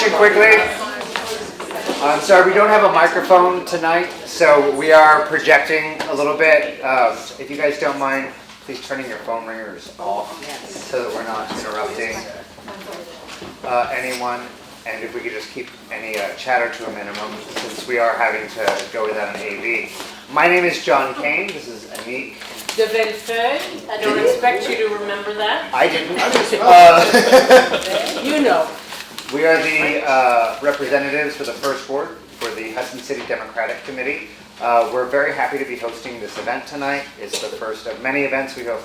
Attention quickly. Sorry, we don't have a microphone tonight, so we are projecting a little bit. If you guys don't mind, please turning your phone ringers off so that we're not interrupting anyone. And if we could just keep any chatter to a minimum, since we are having to go without an AV. My name is John Kane. This is Anik. De Bellefeuille. I don't expect you to remember that. I didn't. You know. We are the representatives for the First Ward for the Hudson City Democratic Committee. We're very happy to be hosting this event tonight. It's the first of many events we hope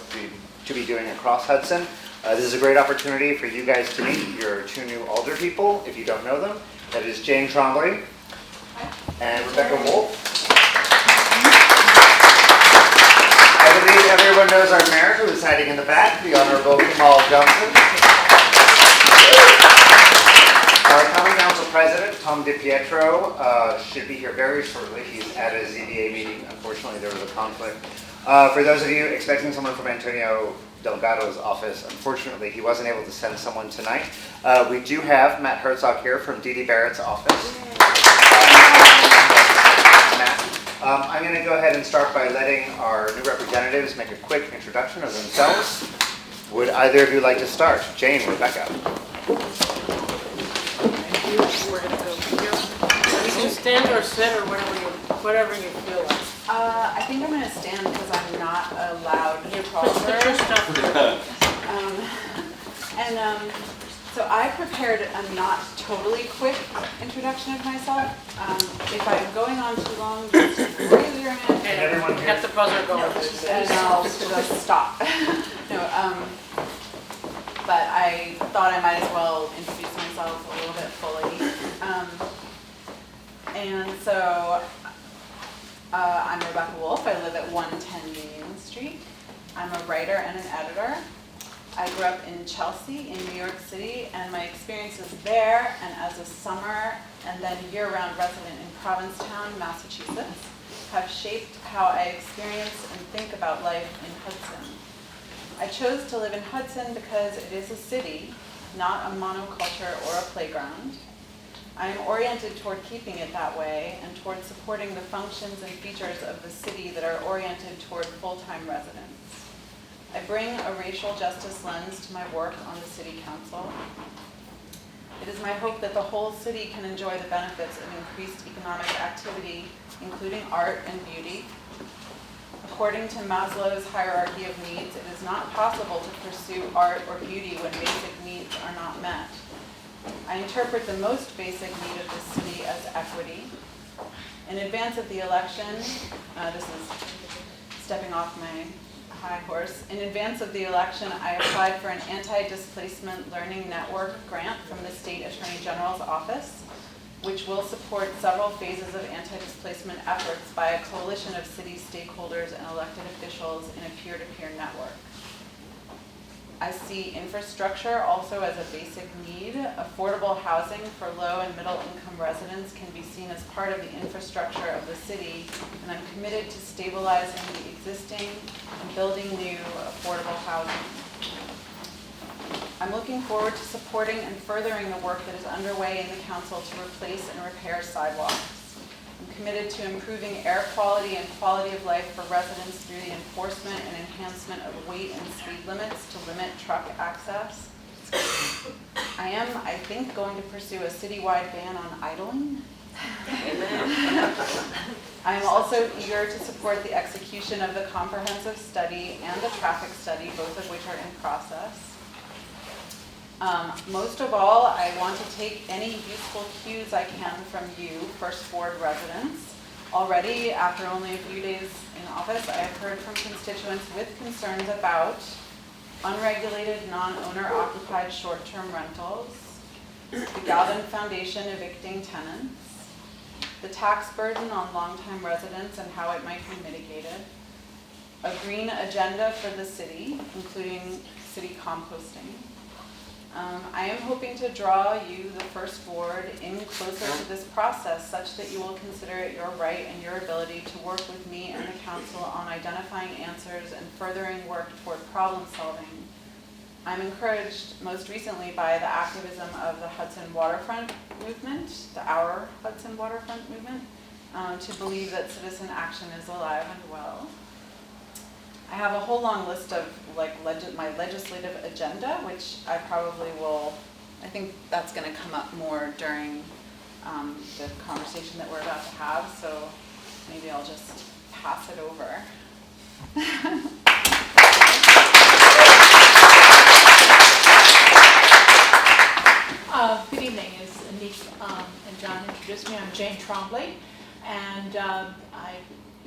to be doing across Hudson. This is a great opportunity for you guys to meet your two new alder people, if you don't know them. That is Jane Trombley and Rebecca Wolfe. I believe everyone knows our mayor, who is hiding in the back, the Honorable Kamal Johnson. Our Common Council President, Tom DiPietro, should be here very shortly. He's at a ZBA meeting. Unfortunately, there was a conflict. For those of you expecting someone from Antonio Delgado's office, unfortunately, he wasn't able to send someone tonight. We do have Matt Herzog here from Dee Dee Barrett's office. Matt. I'm going to go ahead and start by letting our new representatives make a quick introduction of themselves. Would either of you like to start? Jane, Rebecca. We're going to go here. You can stand or sit or whatever you feel like. I think I'm going to stand because I'm not a loud talker. Put your stuff So I prepared a not totally quick introduction of myself. If I'm going on too long, just raise your hand. and everyone get the buzzer going. And I'll just stop. But I thought I might as well introduce myself a little bit fully. I'm Rebecca Wolfe. I live at 110 Union Street. I'm a writer and an editor. I grew up in Chelsea in New York City, and my experiences there and as a summer and then year-round resident in Provincetown, Massachusetts, have shaped how I experience and think about life in Hudson. I chose to live in Hudson because it is a city, not a monoculture or a playground. I am oriented toward keeping it that way and toward supporting the functions and features of the city that are oriented toward full-time residents. I bring a racial justice lens to my work on the City Council. It is my hope that the whole city can enjoy the benefits of increased economic activity, including art and beauty. According to Maslow's hierarchy of needs, it is not possible to pursue art or beauty when basic needs are not met. I interpret the most basic need of the city as equity. In advance of the election, this is stepping off my high horse. In advance of the election, I applied for an anti-displacement learning network grant from the State Attorney General's office, which will support several phases of anti-displacement efforts by a coalition of city stakeholders and elected officials in a peer-to-peer network. I see infrastructure also as a basic need. Affordable housing for low and middle income residents can be seen as part of the infrastructure of the city, and I'm committed to stabilizing the existing and building new affordable housing. I'm looking forward to supporting and furthering the work that is underway in the council to replace and repair sidewalks. I'm committed to improving air quality and quality of life for residents through the enforcement and enhancement of weight and speed limits to limit truck access. I am, I think, going to pursue a citywide ban on idling. Amen. I am also eager to support the execution of the comprehensive study and the traffic study, both of which are in process. Most of all, I want to take any useful cues I can from you, First Ward residents. Already, after only a few days in office, I have heard from constituents with concerns about unregulated, non-owner occupied short-term rentals, the Galvin Foundation evicting tenants, the tax burden on longtime residents and how it might be mitigated, a green agenda for the city, including city composting. I am hoping to draw you, the First Ward, in closer to this process such that you will consider it your right and your ability to work with me and the council on identifying answers and furthering work toward problem solving I'm encouraged most recently by the activism of the Hudson Waterfront movement, the Our Hudson Waterfront movement, to believe that citizen action is alive and well. I have a whole long list of my legislative agenda, which I probably will, I think that's going to come up more during the conversation that we're about to have, so maybe I'll just pass it over. Good evening, as Anik and John introduced me, I'm Jane Trombley, and I,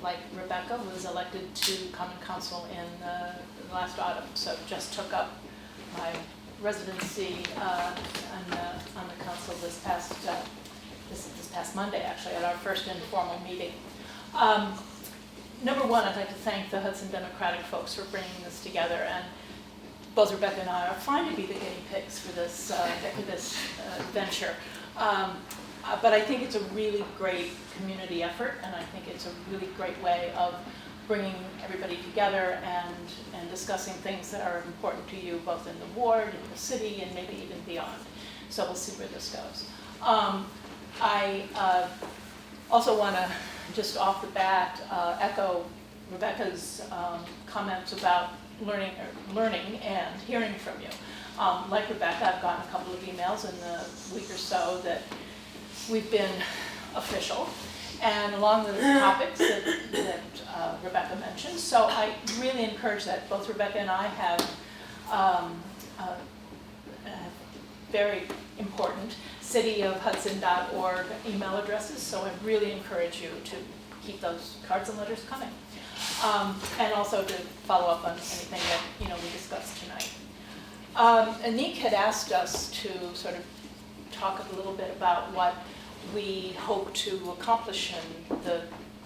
like Rebecca, was elected to Common Council in the last autumn, so just took up my residency on the council this past Monday, actually, at our first informal meeting. Number one, I'd like to thank the Hudson Democratic folks for bringing this together, and both Rebecca and I are fine to be the guinea pigs for this venture. But I think it's a really great community effort, and I think it's a really great way of bringing everybody together and discussing things that are important to you, both in the ward, in the city, and maybe even beyond. So we'll see where this goes. I also want to, just off the bat, echo Rebecca's comments about learning and hearing from you. Like Rebecca, I've gotten a couple of emails in the week or so that we've been official, and along the topics that Rebecca mentioned. So I really encourage that. Both Rebecca and I have very important cityofhudson.org email addresses, so I really encourage you to keep those cards and letters coming. And also to follow up on anything that we discussed tonight. Anik had asked us to sort of talk a little bit about what we hope to accomplish in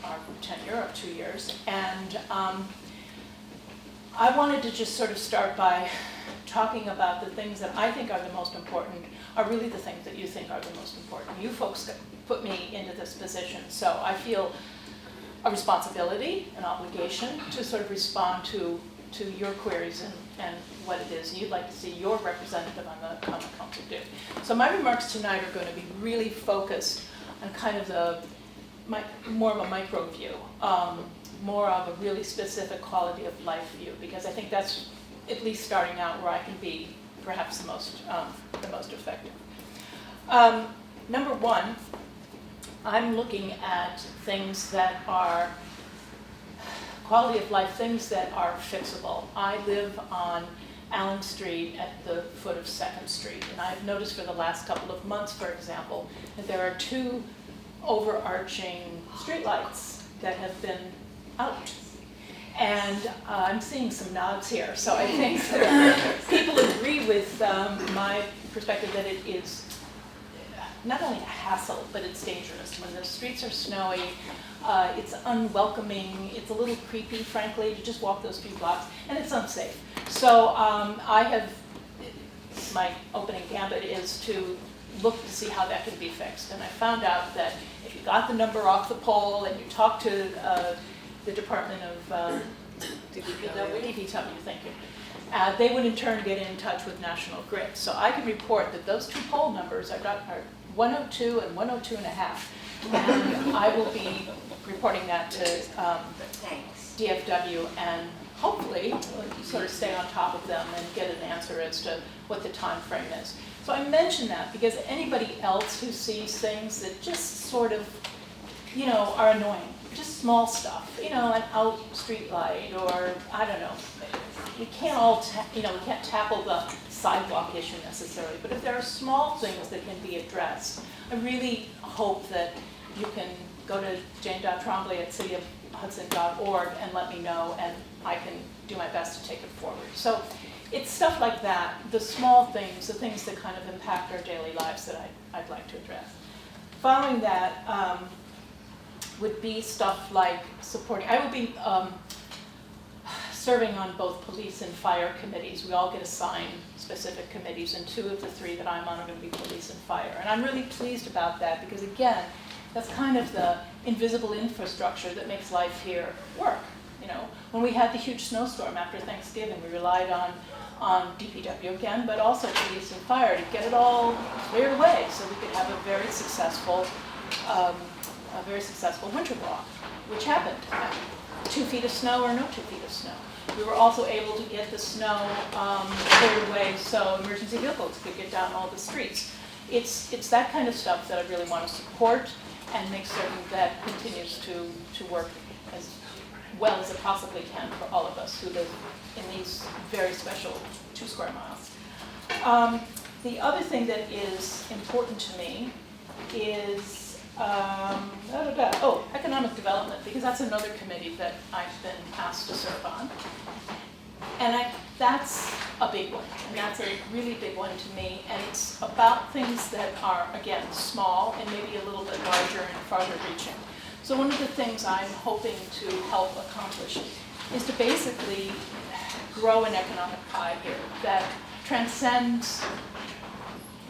our tenure of 2 years, and I wanted to just sort of start by talking about the things that I think are the most important are really the things that you think are the most important. You folks put me into this position, so I feel a responsibility, an obligation to sort of respond to your queries and what it is you'd like to see your representative on the Common Council do. So my remarks tonight are going to be really focused on kind of more of a micro view, more of a really specific quality of life view, because I think that's at least starting out where I can be perhaps the most effective. Number one, I'm looking at things that are quality of life, things that are fixable. I live on Allen Street at the foot of 2nd Street, and I've noticed for the last couple of months, for example, that there are 2 overarching streetlights that have been out. And I'm seeing some nods here, so I think that people agree with my perspective that it is not only a hassle, but it's dangerous. When the streets are snowy, it's unwelcoming, it's a little creepy, frankly, to just walk those few blocks, and it's unsafe. So my opening gambit is to look to see how that can be fixed. And I found out that if you got the number off the pole and you talked to the Department of DPW, thank you. They would in turn get in touch with National Grid. So I can report that those 2 pole numbers are 102 and 102 and a half. And I will be reporting that to DFW and hopefully sort of stay on top of them and get an answer as to what the time frame is. So I mention that because anybody else who sees things that just sort of, are annoying, just small stuff, an out street light or, I don't know, we can't all, we can't tackle the sidewalk issue necessarily, but if there are small things that can be addressed, I really hope that you can go to jane.trombley@cityofhudson.org and let me know, and I can do my best to take it forward. So it's stuff like that, the small things, the things that kind of impact our daily lives that I'd like to address. Following that would be stuff like supporting, I will be serving on both police and fire committees. We all get assigned specific committees, and 2 of the 3 that I'm on are going to be police and fire. And I'm really pleased about that because, again, that's kind of the invisible infrastructure that makes life here work. You know, when we had the huge snowstorm after Thanksgiving, we relied on DPW again, but also police and fire to get it all cleared away so we could have a very successful winter walk, which happened. 2 feet of snow or no 2 feet of snow. We were also able to get the snow cleared away so emergency vehicles could get down all the streets. It's that kind of stuff that I really want to support and make certain that continues to work as well as it possibly can for all of us who live in these very special 2 square miles. The other thing that is important to me is economic development, because that's another committee that I've been asked to serve on. And that's a big one, and that's a really big one to me, and it's about things that are, again, small and maybe a little bit larger and farther reaching. So one of the things I'm hoping to help accomplish is to basically grow an economic pie here that transcends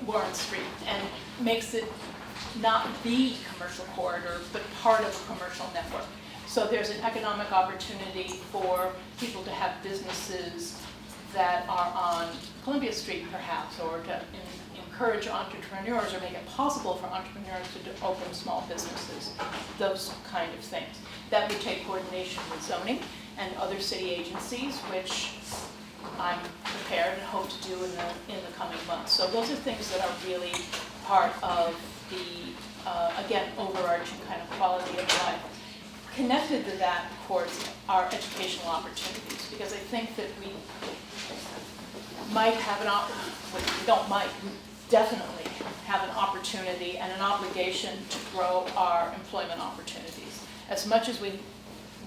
Warren Street and makes it not the commercial corridor, but part of a commercial network. So there's an economic opportunity for people to have businesses that are on Columbia Street perhaps, or to encourage entrepreneurs or make it possible for entrepreneurs to open small businesses, those kind of things. That would take coordination with zoning and other city agencies, which I'm prepared and hope to do in the coming months. So those are things that are really part of the, again, overarching kind of quality of life. Connected to that, of course, are educational opportunities, because I think that we might have we definitely have an opportunity and an obligation to grow our employment opportunities. As much as we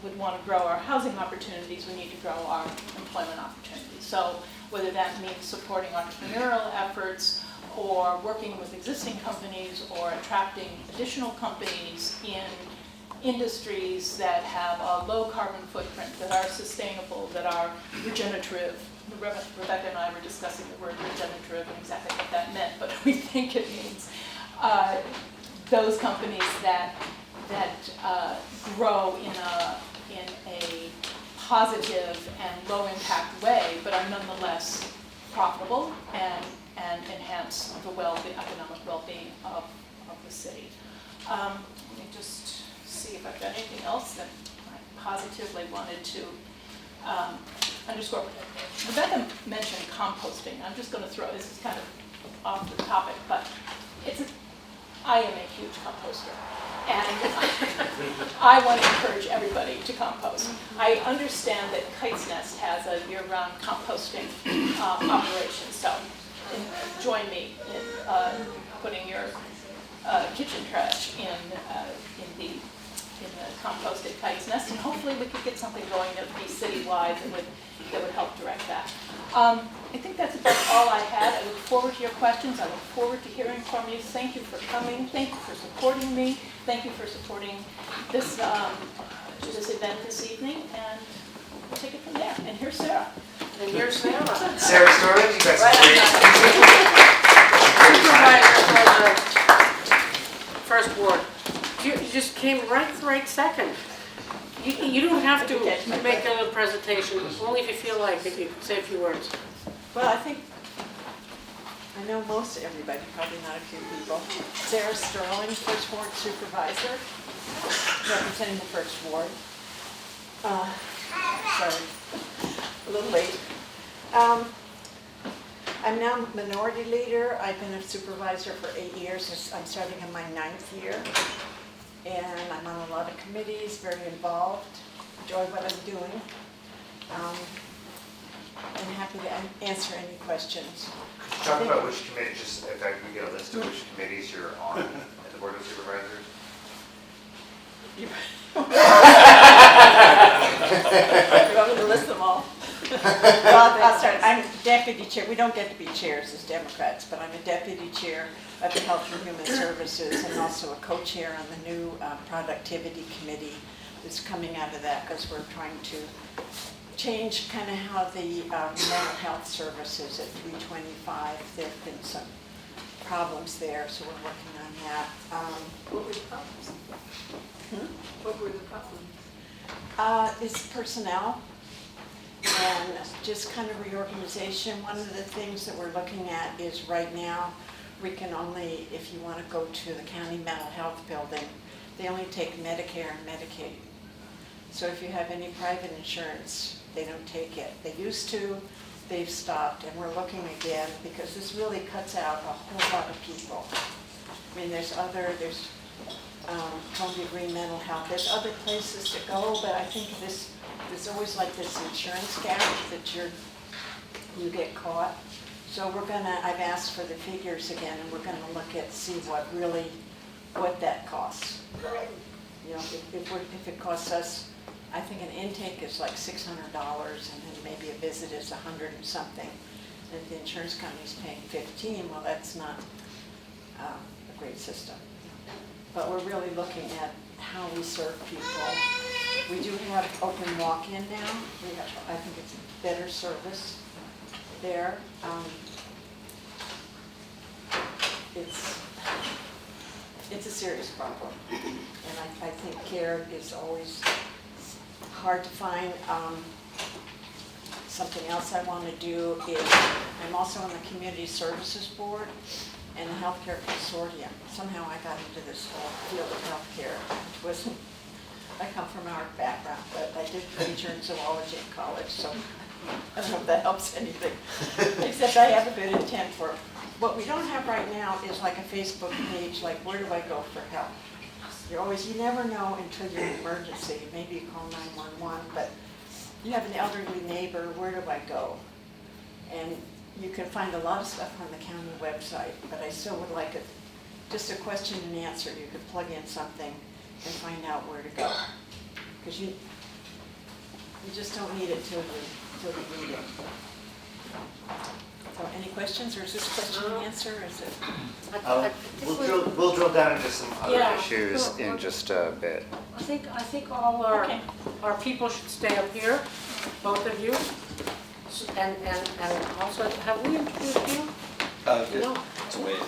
would want to grow our housing opportunities, we need to grow our employment opportunities. So whether that means supporting entrepreneurial efforts, or working with existing companies, or attracting additional companies in industries that have a low carbon footprint, that are sustainable, that are regenerative. Rebecca and I were discussing the word regenerative and exactly what that meant, but we think it means those companies that grow in a positive and low impact way, but are nonetheless profitable and enhance the economic well-being of the city. Let me just see if I've got anything else that I positively wanted to underscore. Rebecca mentioned composting. I'm just going to throw, this is kind of off the topic, but I am a huge composter. And I want to encourage everybody to compost. I understand that Kite's Nest has a year-round composting operation, so join me in putting your kitchen trash in the compost at Kite's Nest, and hopefully we could get something going that would be citywide that would help direct that. I think that's about all I had. I look forward to your questions. I look forward to hearing from you. Thank you for coming. Thank you for supporting me. Thank you for supporting this this event this evening, and we'll take it from there. And here's Sarah. And here's Sarah. Sarah Storage, you got some great. Supervisor for the first ward. You just came right second. You don't have to make a presentation, only if you feel like it, you can say a few words. Well, I think I know most everybody, probably not a few people. Sarah Sterling, First Ward Supervisor, representing the First Ward. Sorry, a little late. I'm now Minority Leader. I've been a supervisor for 8 years. I'm starting in my 9th year. And I'm on a lot of committees, very involved, enjoy what I'm doing. I'm happy to answer any questions. Talk about which committee, just if I could get a list of which committees you're on at the Board of Supervisors. You want me to list them all? Well, I'll start. I'm deputy chair. We don't get to be chairs as Democrats, but I'm a deputy chair of the Health and Human Services, and also a co-chair on the new productivity committee that's coming out of that, because we're trying to change kind of how the mental health services at 325. There have been some problems there, so we're working on that. What were the problems? What were the problems? It's personnel and just kind of reorganization. One of the things that we're looking at is right now, we can only, if you want to go to the county mental health building, they only take Medicare and Medicaid. So if you have any private insurance, they don't take it. They used to, they've stopped, and we're looking again because this really cuts out a whole lot of people. I mean, there's Columbia Green Mental Health, there's other places to go, but I think there's always like this insurance gap that you get caught. So I've asked for the figures again, and we're gonna see what that costs. You know, if it costs us, I think an intake is like $600, and then maybe a visit is $100 and something. And if the insurance company's paying $15, well, that's not a great system. But we're really looking at how we serve people. We do have open walk-in now. I think it's better service there. It's a serious problem, and I think care is always hard to find. Something else I want to do is, I'm also on the Community Services Board and the Healthcare Consortium. Somehow I got into this whole field of healthcare, which wasn't, I come from our background, but I did major in zoology in college, so I don't know if that helps anything. Except I have a good intent for it. What we don't have right now is like a Facebook page, like where do I go for help? You never know until you're in an emergency. Maybe you call 911, but you have an elderly neighbor, where do I go? And you can find a lot of stuff on the county website, but I still would like just a question and answer. You could plug in something and find out where to go. Because you just don't need it till you need it. So any questions, or is this question and answer, or is it? We'll drill down into some other Yeah, issues sure. in just a bit. I think all our people should stay up here, both of you. And also, have we introduced you? No. It's a wave.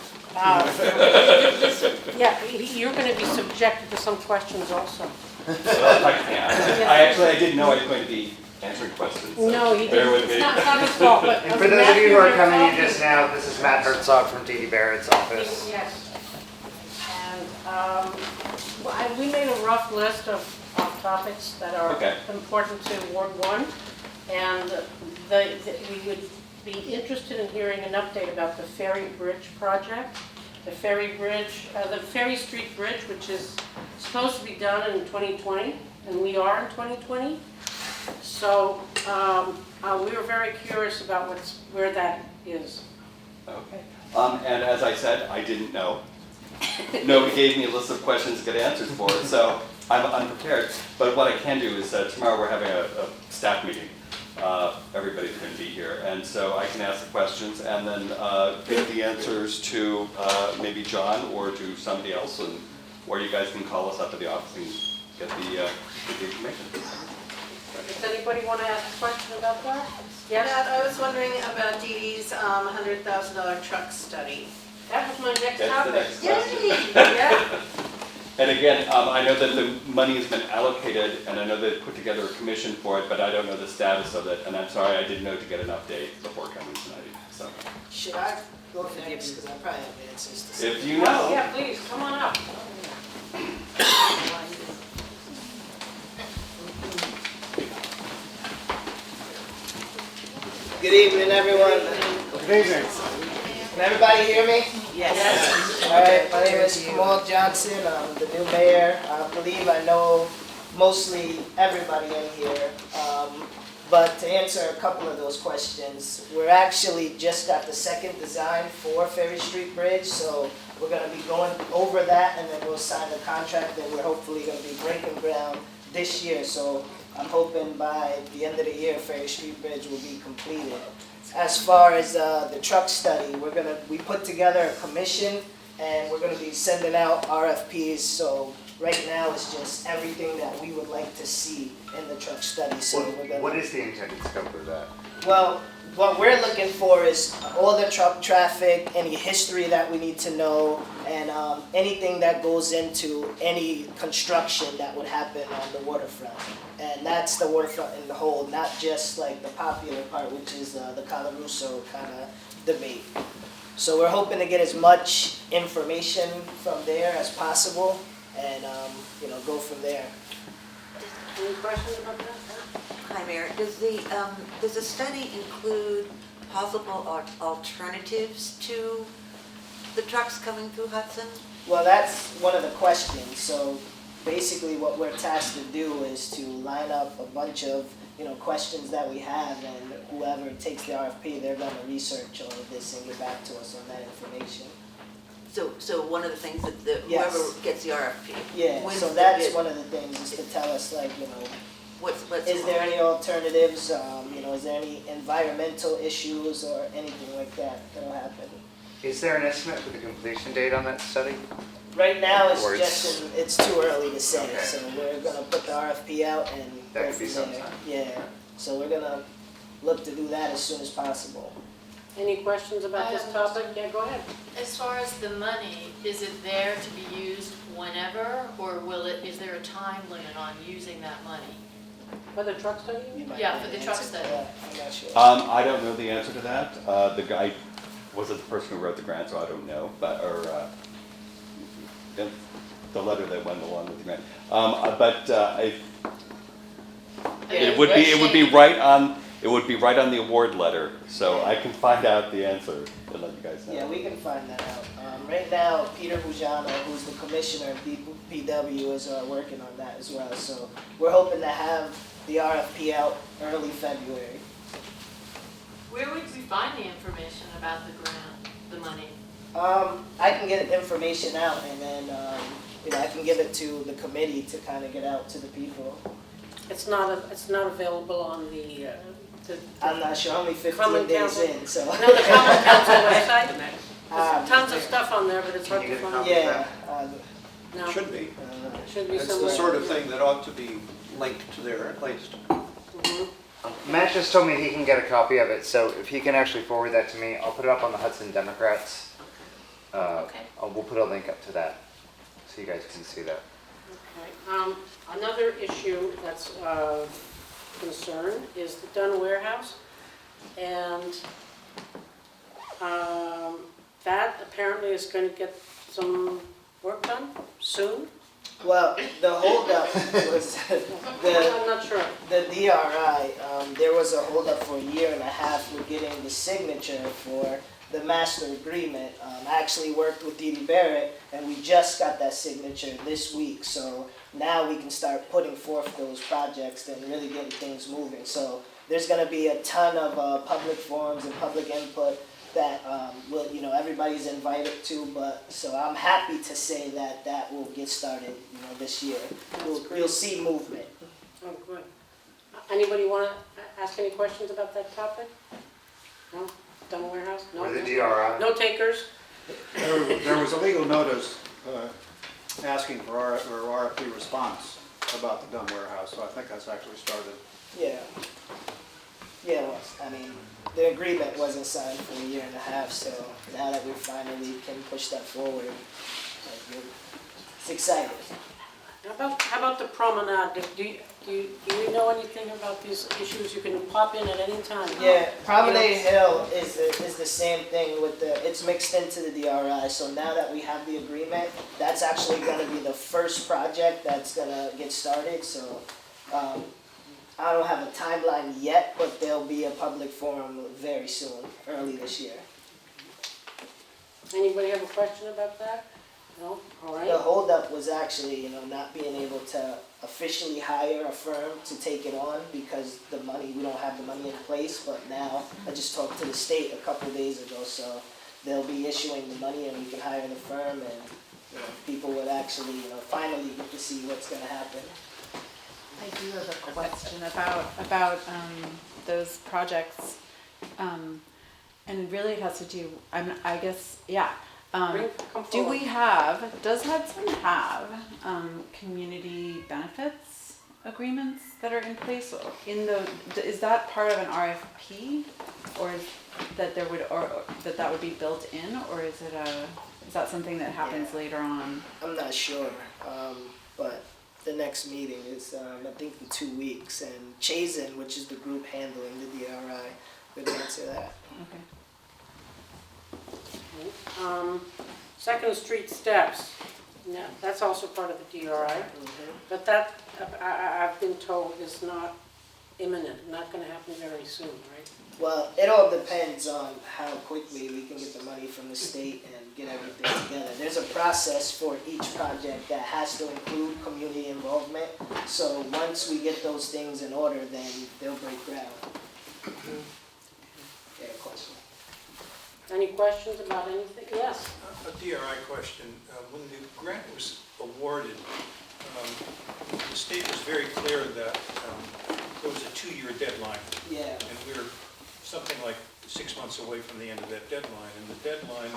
Yeah, you're going to be subjected to some questions also. I didn't know I was going to be answering questions. So No, he bear didn't. with It's me. not his fault, but. And for those of you who are coming in just now, this is Matt Herzog from D.D. Barrett's office. Yes. And we made a rough list of topics that are Okay. important to Ward 1. And we would be interested in hearing an update about the Ferry Bridge project. The Ferry Street Bridge, which is supposed to be done in 2020, and we are in 2020. So we were very curious about where that is. Okay. And as I said, I didn't know. Nobody gave me a list of questions to get answers for, so I'm unprepared. But what I can do is tomorrow we're having a staff meeting. Everybody's going to be here, and so I can ask the questions and then give the answers to maybe John or to somebody else, and or you guys can call us up at the office and get the information. Does anybody want to ask a question about that? Yes? I was wondering about Dee Dee's $100,000 truck study. That was my next That's the topic. next question. Yeah. And again, I know that the money has been allocated, and I know they've put together a commission for it, but I don't know the status of it, and I'm sorry I didn't know to get an update before coming tonight. So, Should I go next? Because I probably have answers to some. if you know. Yeah, please, come on up. Good evening, everyone. Good evening. Can everybody hear me? Yes. All right, my name is Kamal Johnson. I'm the new mayor. I believe I know mostly everybody in here. But to answer a couple of those questions, we're actually just got the second design for Ferry Street Bridge, so we're going to be going over that, and then we'll sign the contract, and we're hopefully going to be breaking ground this year. So I'm hoping by the end of the year, Ferry Street Bridge will be completed. As far as the truck study, we put together a commission, and we're going to be sending out RFPs. So right now it's just everything that we would like to see in the truck study. So we're going What is the intended scope of that? Well, what we're looking for is all the truck traffic, any history that we need to know, and anything that goes into any construction that would happen on the waterfront. And that's the waterfront in the whole, not just like the popular part, which is the Calaruso kind of debate. So we're hoping to get as much information from there as possible, and go from there. Any questions about that? Hi, Mayor. Does the study include possible alternatives to the trucks coming through Hudson? Well, that's one of the questions. So basically what we're tasked to do is to line up a bunch of, questions that we have, and whoever takes the RFP, they're gonna research all of this and get back to us on that information. So one of the things that Yes. whoever gets the RFP. Yeah, wins so the that's bid. one of the things, is to tell us What's is there any alternatives, is there any environmental issues or anything like that that'll happen? Is there an estimate for the completion date on that study? Right now, Or it's too early to say, Okay. so we're gonna put the RFP out and That go could be from there. sometime. Yeah, so we're gonna look to do that as soon as possible. Any questions about this topic? Yeah, go ahead. As far as the money, is it there to be used whenever, or is there a time limit on using that money? For the truck study? You might Yeah, know for the the truck answer to study. that. I'm not sure. I don't know the answer to that. The guy wasn't the person who wrote the grant, so I don't know, the letter that went along with the grant. It would be right on the award letter, so I can find out the answer and let you guys know. Yeah, we can find that out. Right now, Peter Bujano, who's the commissioner of DPW, is working on that as well. So we're hoping to have the RFP out early February. Where would we find the information about the grant, the money? I can get information out, and then I can give it to the committee to kind of get out to the people. It's not available on the I'm not sure, only 15 Common days Council. in, so. No, the Common Council website. There's tons of Okay. stuff on there, but it's hard Can you to get a find. copy? Yeah, No, Should be. should be It's the somewhere. sort of thing that ought to be linked to there at least. Mhm. Matt just told me he can get a copy of it, so if he can actually forward that to me, I'll put it up on the Hudson Democrats. Okay. We'll put a link up to that, so you guys can see that. Okay. Another issue that's of concern is the Dunn Warehouse. And that apparently is going to get some work done soon. well, the holdup was I'm not sure. the DRI. There was a holdup for a year and a half with getting the signature for the master agreement. I actually worked with Dee Dee Barrett, and we just got that signature this week. So now we can start putting forth those projects and really getting things moving. So there's going to be a ton of public forums and public input that everybody's invited to. But so I'm happy to say that will get started, this year. You'll see movement. Oh, good. Anybody want to ask any questions about that topic? No? Dunn Warehouse? No? Or the DRI. No takers? There was a legal notice asking for RFP response about the Dunn Warehouse, so I think that's actually started. Yeah. Yeah, well, the agreement wasn't signed for a year and a half, so now that we finally can push that forward, it's exciting. How about the promenade? Do you know anything about these issues? You can pop in at any time. Yeah, Promenade Hill is the same thing with it's mixed into the DRI, so now that we have the agreement, that's actually gonna be the first project that's gonna get started, so, I don't have a timeline yet, but there'll be a public forum very soon, early this year. Anybody have a question about that? No? All The right. holdup was actually, not being able to officially hire a firm to take it on because we don't have the money in place, but now, I just talked to the state a couple days ago, so they'll be issuing the money and we can hire the firm and, people would actually, finally get to see what's gonna happen. I do have a question about those projects, and really it has to do, I guess, yeah. Come Do we forward. does Hudson have community benefits agreements that are in place in the, is that part of an RFP? Or is that there would, or that would be built in, or is it is that something that happens later on? I'm not sure, but the next meeting is, I think, in 2 weeks, and Chazen, which is the group handling the DRI, would answer that. Okay. Second Street steps, yeah, that's also part of the DRI, but that, I've been told is not imminent, not gonna happen very soon, right? Well, it all depends on how quickly we can get the money from the state and get everything together. There's a process for each project that has to include community involvement. So once we get those things in order, then they'll break ground. Yeah, question. Any questions about anything? Yes? A DRI question. When the grant was awarded, the state was very clear that there was a 2-year deadline. Yeah. And we were something like 6 months away from the end of that deadline. And the deadline,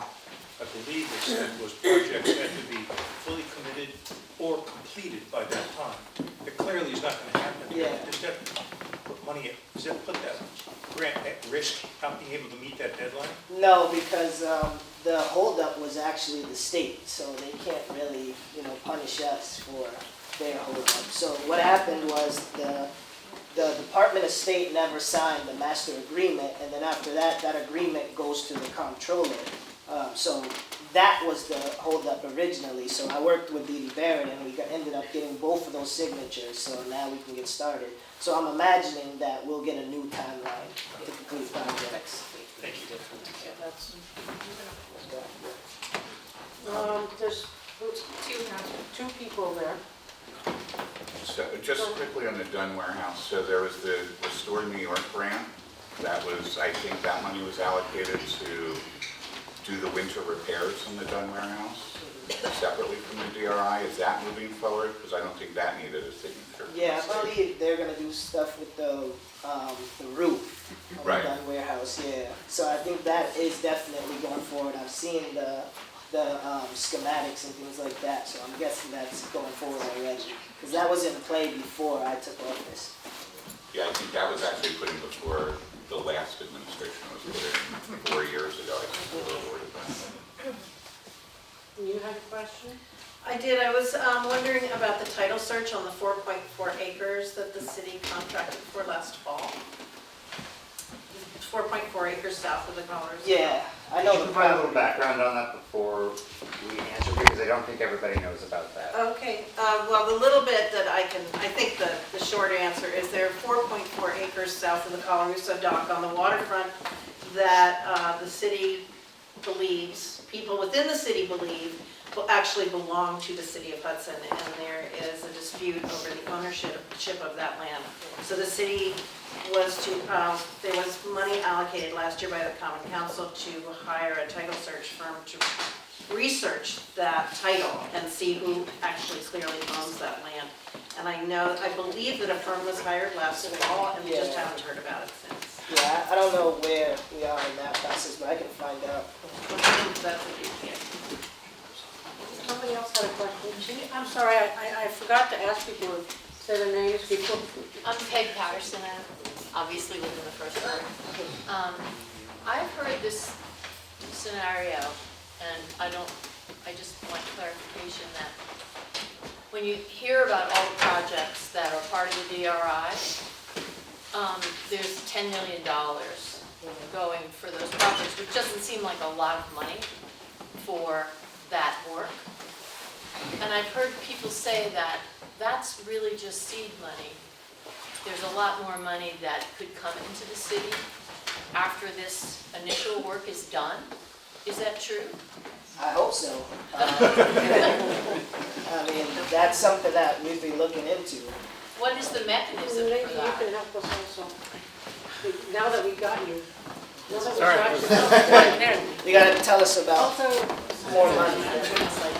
I believe it said, was projects had to be fully committed or completed by that time. It clearly is not going to happen. Yeah. Does that put that grant at risk, not being able to meet that deadline? No, because the holdup was actually the state, so they can't really, punish us for their holdup. So what happened was the Department of State never signed the master agreement, and then after that, that agreement goes to the comptroller. So that was the holdup originally. So I worked with Dee Barrett, and we ended up getting both of those signatures, so now we can get started. So I'm imagining that we'll get a new timeline to complete projects. Thank you. Yeah, that's. There's two people there. So just quickly on the Dunn Warehouse, so there was the Restore New York grant. That was, I think that money was allocated to do the winter repairs on the Dunn Warehouse separately from the DRI. Is that moving forward? Because I don't think that needed a signature. Yeah, I believe they're gonna do stuff with the roof of Right. the Dunn Warehouse, yeah. So I think that is definitely going forward. I've seen the schematics and things like that, so I'm guessing that's going forward already. Because that was in play before I took office. Yeah, I think that was actually put in before the last administration was put in 4 years ago. I think we were awarded that. You had a question? I did. I was wondering about the title search on the 4.4 acres that the city contracted for last fall. It's 4.4 acres south of the Colors. Yeah, I know Could the you provide a little property. background on that before we answer, because I don't think everybody knows about that. Okay, well, the little bit that I think the short answer is there are 4.4 acres south of the Colarusso dock on the waterfront that the city believes, people within the city believe, will actually belong to the city of Hudson, and there is a dispute over the ownership of that land. So the city was to, there was money allocated last year by the Common Council to hire a title search firm to research that title and see who actually clearly owns that land. And I believe that a firm was hired last fall, and we just haven't heard about it since. Yeah, I don't know where we are in that process, but I can find out. That's what you get. Somebody else had a question. I'm sorry, I forgot to ask people to say their names before. I'm Peg Patterson, I obviously live in the first ward. I've heard this scenario, and I just want clarification that when you hear about all the projects that are part of the DRI, there's $10 million going for those projects, which doesn't seem like a lot of money for that work. And I've heard people say that that's really just seed money. There's a lot more money that could come into the city after this initial work is done. Is that true? I hope so. I mean, that's something that we'd be looking into. What is the mechanism Maybe for you that? can help us also. Now that we got you. Now that we Sorry. got you. Right there. You gotta tell us about Also, more money.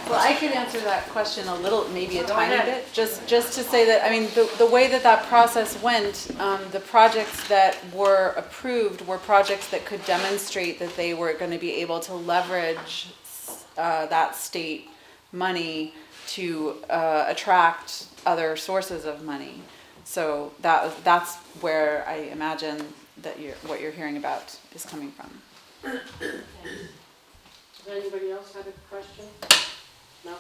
well, I could answer that question a little, maybe a Go tiny ahead. bit, just to say that, I mean, the way that process went, the projects that were approved were projects that could demonstrate that they were going to be able to leverage that state money to attract other sources of money. So that's where I imagine that what you're hearing about is coming from. Does anybody else have a question? No?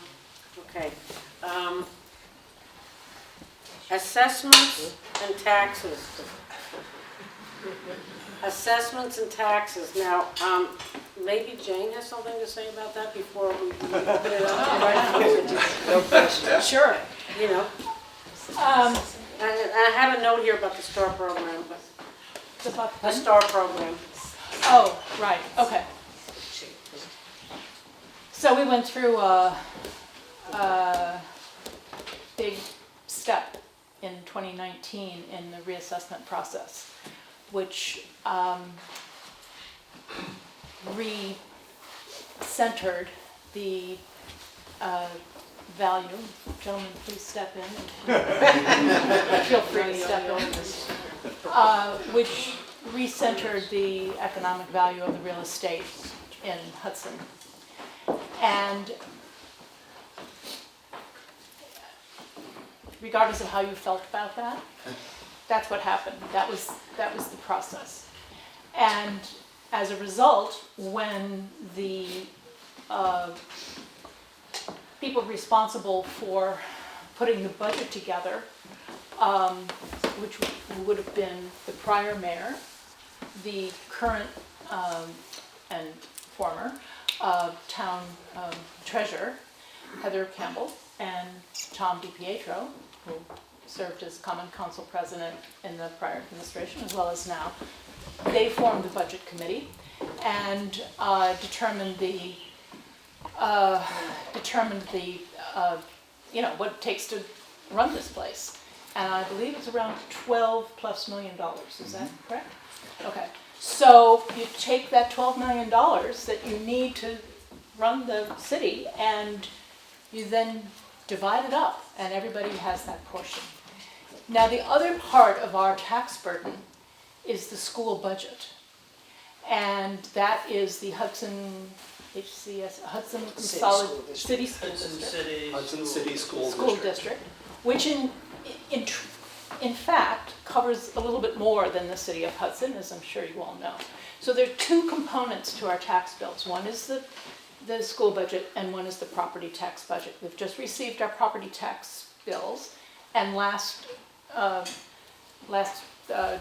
Okay. Assessments and taxes. Assessments and taxes. Now, maybe Jane has something to say about that before we put it up. Sure. You know, I have a note here about the STAR program, but the STAR program. Oh, right, okay. So we went through a big step in 2019 in the reassessment process, which re-centered the value. Gentlemen, please step in. Feel free to step in. Which recentered the economic value of the real estate in Hudson. And regardless of how you felt about that, that's what happened. That was the process. And as a result, when the people responsible for putting the budget together, which would have been the prior mayor, the current and former town treasurer, Heather Campbell, and Tom DiPietro, who served as Common Council president in the prior administration as well as now, they formed the budget committee and determined the what it takes to run this place. And I believe it's around $12+ million. Is that correct? Okay. So you take that $12 million that you need to run the city, and you then divide it up, and everybody has that portion. Now, the other part of our tax burden is the school budget, and that is the Hudson Hudson City School District. Hudson City School District, which in fact covers a little bit more than the city of Hudson, as I'm sure you all know. So there are two components to our tax bills. One is the school budget, and one is the property tax budget. We've just received our property tax bills, and last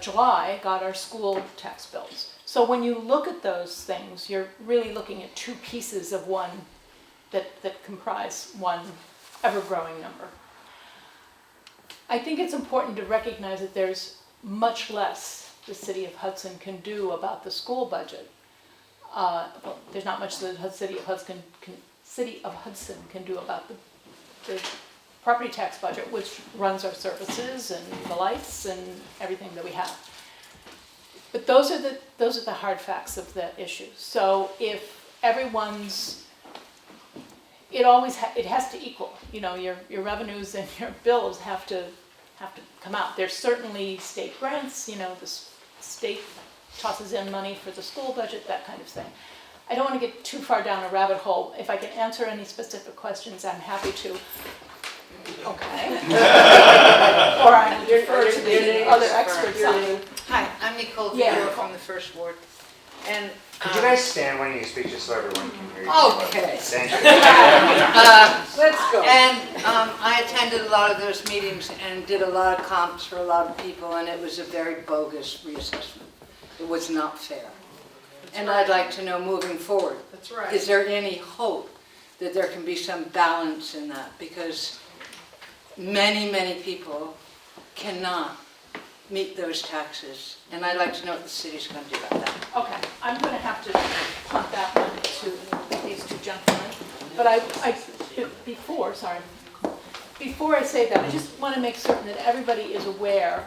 July got our school tax bills. So when you look at those things, you're really looking at two pieces of one that comprise one ever-growing number. I think it's important to recognize that there's much less the city of Hudson can do about the school budget. Well, there's not much the city of Hudson can do about the property tax budget, which runs our services and the lights and everything that we have. But those are the hard facts of the issue. So if everyone's, it has to equal. You know, your revenues and your bills have to come out. There's certainly state grants. You know, the state tosses in money for the school budget, that kind of thing. I don't want to get too far down a rabbit hole. If I can answer any specific questions, I'm happy to. Okay. Or I can refer to the other experts on it. Hi, I'm Nicole Yeah. Viewer from the First Ward. And Could you guys stand when you speak just so everyone can hear you? Okay. Thank you. Let's go. And I attended a lot of those meetings and did a lot of comps for a lot of people, and it was a very bogus reassessment. It was not fair. And I'd like to know moving forward. That's right. Is there any hope that there can be some balance in that? Because many, many people cannot meet those taxes. And I'd like to know what the city's going to do about that. Okay, I'm going to have to punt that one to these two gentlemen. But before I say that, I just want to make certain that everybody is aware,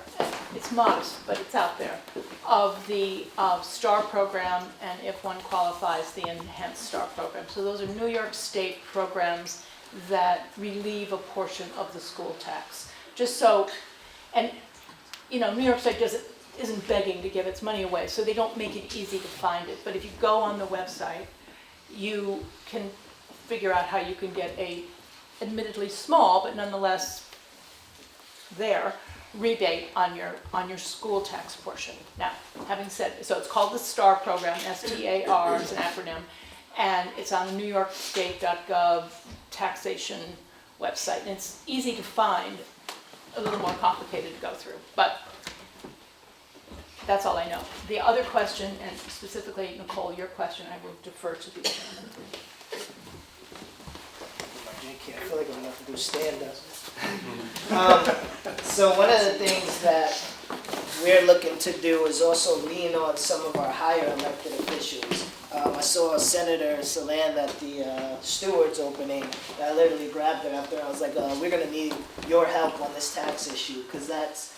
it's modest, but it's out there, of the STAR program, and if one qualifies, the Enhanced STAR program. So those are New York State programs that relieve a portion of the school tax. Just so, and you know, New York State isn't begging to give its money away, so they don't make it easy to find it. But if you go on the website, you can figure out how you can get a admittedly small, but nonetheless there, rebate on your school tax portion. Now, having said, so it's called the STAR program, STAR is an acronym, and it's on the NewYorkState.gov taxation website, and it's easy to find, a little more complicated to go through, but that's all I know. The other question, and specifically, Nicole, your question, I will defer to the chairman. I feel like I'm gonna have to do stand-up. So one of the things that we're looking to do is also lean on some of our higher elected officials. I saw Senator Saland at the stewards opening. I literally grabbed her after. I was like, we're gonna need your help on this tax issue, because that's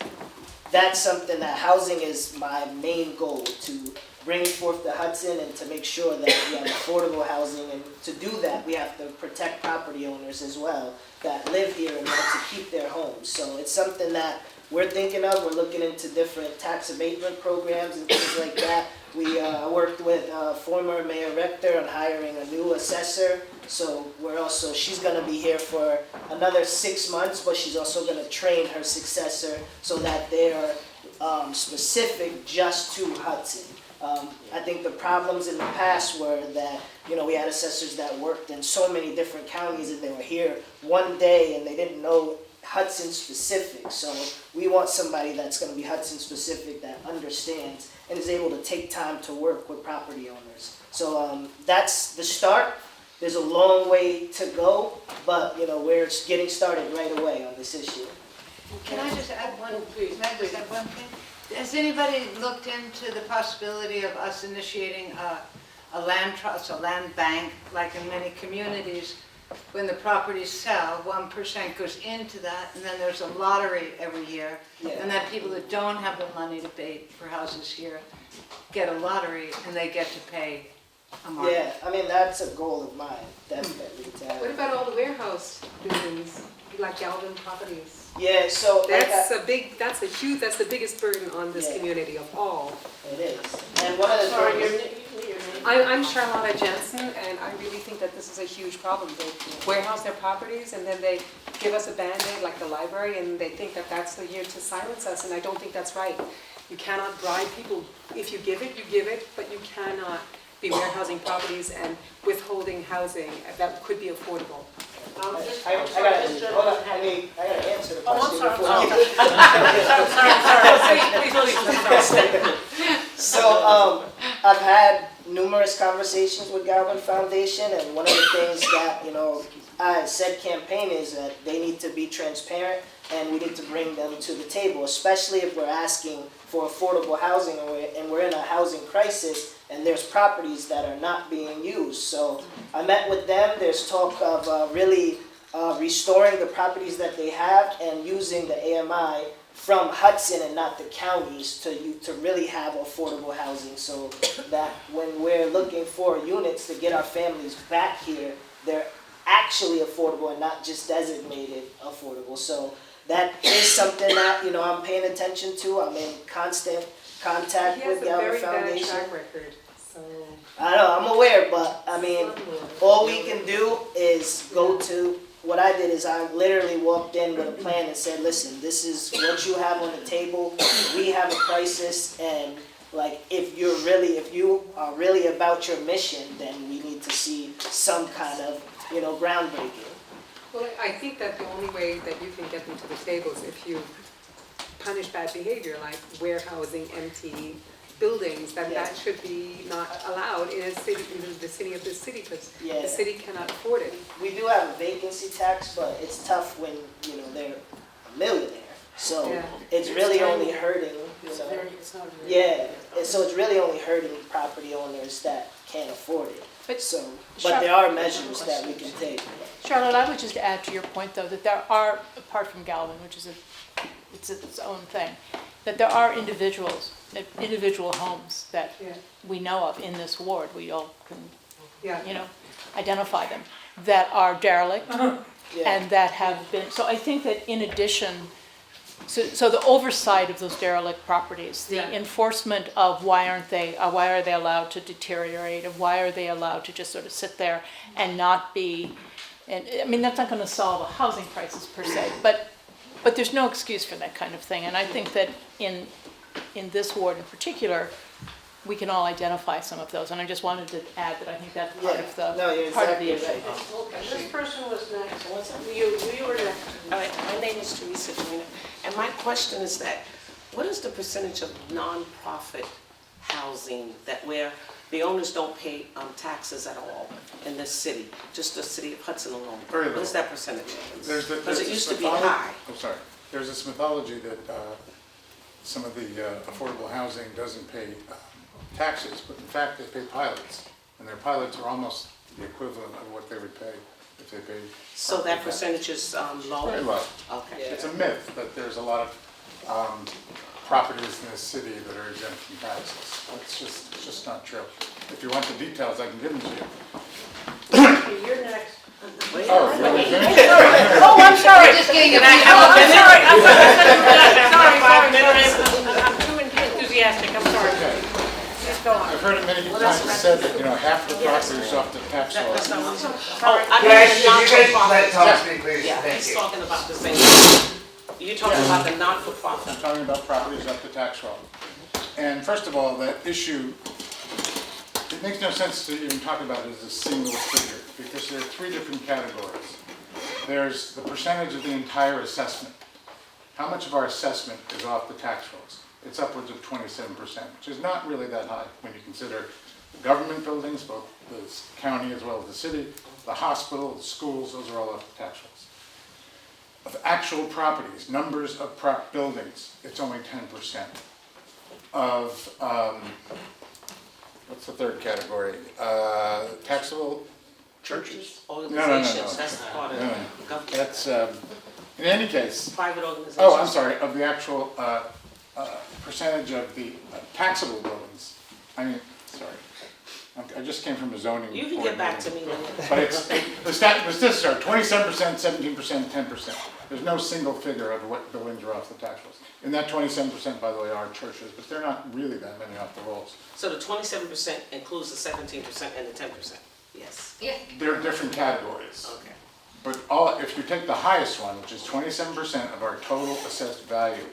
something that housing is my main goal, to bring forth the Hudson and to make sure that we have affordable housing. And to do that, we have to protect property owners as well that live here and want to keep their homes. So it's something that we're thinking of. We're looking into different tax abatement programs and things like that. We worked with former Mayor Rector on hiring a new assessor. So she's gonna be here for another 6 months, but she's also gonna train her successor so that they are specific just to Hudson. I think the problems in the past were that, we had assessors that worked in so many different counties and they were here one day and they didn't know Hudson specific. So we want somebody that's going to be Hudson specific, that understands and is able to take time to work with property owners. So that's the start. There's a long way to go, but we're getting started right away on this issue. Can I just add one, please? Can I just add one thing? Has anybody looked into the possibility of us initiating a land trust, a land bank, like in many communities? When the properties sell, 1% goes into that, and then there's a lottery every year. Yeah. And then people that don't have the money to pay for houses here get a lottery, and they get to pay a market. Yeah, that's a goal of mine, definitely. What about all the warehouse buildings, like Galvin properties? Yeah, so That's the biggest burden on this community of all. It is. And one of the Sorry, things. I'm Charlotta Jensen, and I really think that this is a huge problem. They warehouse their properties, and then they give us a Band-Aid, like the library, and they think that that's the year to silence us, and I don't think that's right. You cannot bribe people. If you give it, you give it, but you cannot be warehousing properties and withholding housing that could be affordable. I gotta answer the question before you. So, I've had numerous conversations with Galvin Foundation, and one of the things that, I said campaign is that they need to be transparent and we need to bring them to the table, especially if we're asking for affordable housing and we're in a housing crisis and there's properties that are not being used. So I met with them. There's talk of really restoring the properties that they have and using the AMI from Hudson and not the counties to really have affordable housing, so that when we're looking for units to get our families back here, they're actually affordable and not just designated affordable. So that is something that I'm paying attention to. I'm in constant contact with Galvin Foundation. He has a very bad track record, so. I know, I'm aware, but all we can do is go to. What I did is I literally walked in with a plan and said, listen, this is what you have on the table. We have a crisis, and if you are really about your mission, then we need to see some kind of groundbreaking. Well, I think that the only way that you can get them to the table is if you punish bad behavior, like warehousing empty buildings, that should be not allowed in a city, in the vicinity of this city, because the city cannot afford it. We do have a vacancy tax, but it's tough when they're a millionaire. So it's really only hurting. So it's really only hurting property owners that can't afford it. But there are measures that we can take. Charlotte, I would just add to your point, though, that there are, apart from Galvin, which is its own thing, that there are individual homes that we know of in this ward. We all can, identify them, that are derelict and that have been. So I think that in addition, so the oversight of those derelict properties, the enforcement of why are they allowed to deteriorate, of why are they allowed to just sort of sit there and not be And, I mean, that's not gonna solve a housing crisis per se, but there's no excuse for that kind of thing. And I think that in this ward in particular, we can all identify some of those. And I just wanted to add that I think that's part of the, No, you're part of the exactly issue. right. Okay, this person was next. What's up? You were next. All right, my name is Teresa Dorina, and my question is that, what is the percentage of nonprofit housing that where the owners don't pay taxes at all in this city, just the city of Hudson alone? Very What little. is that percentage? There's Because it this used to be mythology- high. Oh, sorry. There's this mythology that some of the affordable housing doesn't pay taxes, but in fact, they pay pilots. And their pilots are almost the equivalent of what they would pay if they paid. So that percentage is low? Very low. Okay. It's a myth that there's a lot of properties in this city that are exempt from taxes. It's just not true. If you want the details, I can give them to you. Okay, you're next. Wait. Oh, you want me to finish? Oh, I'm sorry. Just getting Can a I few have a minutes. sorry, I'm too enthusiastic, I'm sorry. Please go on. I've heard it many times said that, half the property is off the tax roll. That's not what I'm Sorry. I Guys, mean, if you guys let Tom Yeah. speak, please, Yeah, thank he's you. talking about the same thing. You're talking about the not-for-profit. I'm talking about properties up the tax roll. And first of all, that issue, it makes no sense to even talk about it as a single figure, because there are three different categories. There's the percentage of the entire assessment. How much of our assessment is off the tax rolls? It's upwards of 27%, which is not really that high when you consider the government buildings, both the county as well as the city, the hospital, the schools, those are all off the tax rolls. Of actual properties, numbers of buildings, it's only 10%. Of, what's the third category? Taxable Churches, no. organizations, that's part of No, no. government. That's, in any case, Private organizations. oh, I'm sorry, of the actual percentage of the taxable buildings. I mean, sorry, I just came from a zoning. You can board get back to meeting. me later. But the stat was this, sir, 27%, 17%, 10%. There's no single figure of what buildings are off the tax rolls. And that 27%, by the way, are churches, but they're not really that many off the rolls. So the 27% includes the 17% and the 10%? Yes. Yeah. They're different categories. Okay. But if you take the highest one, which is 27% of our total assessed value,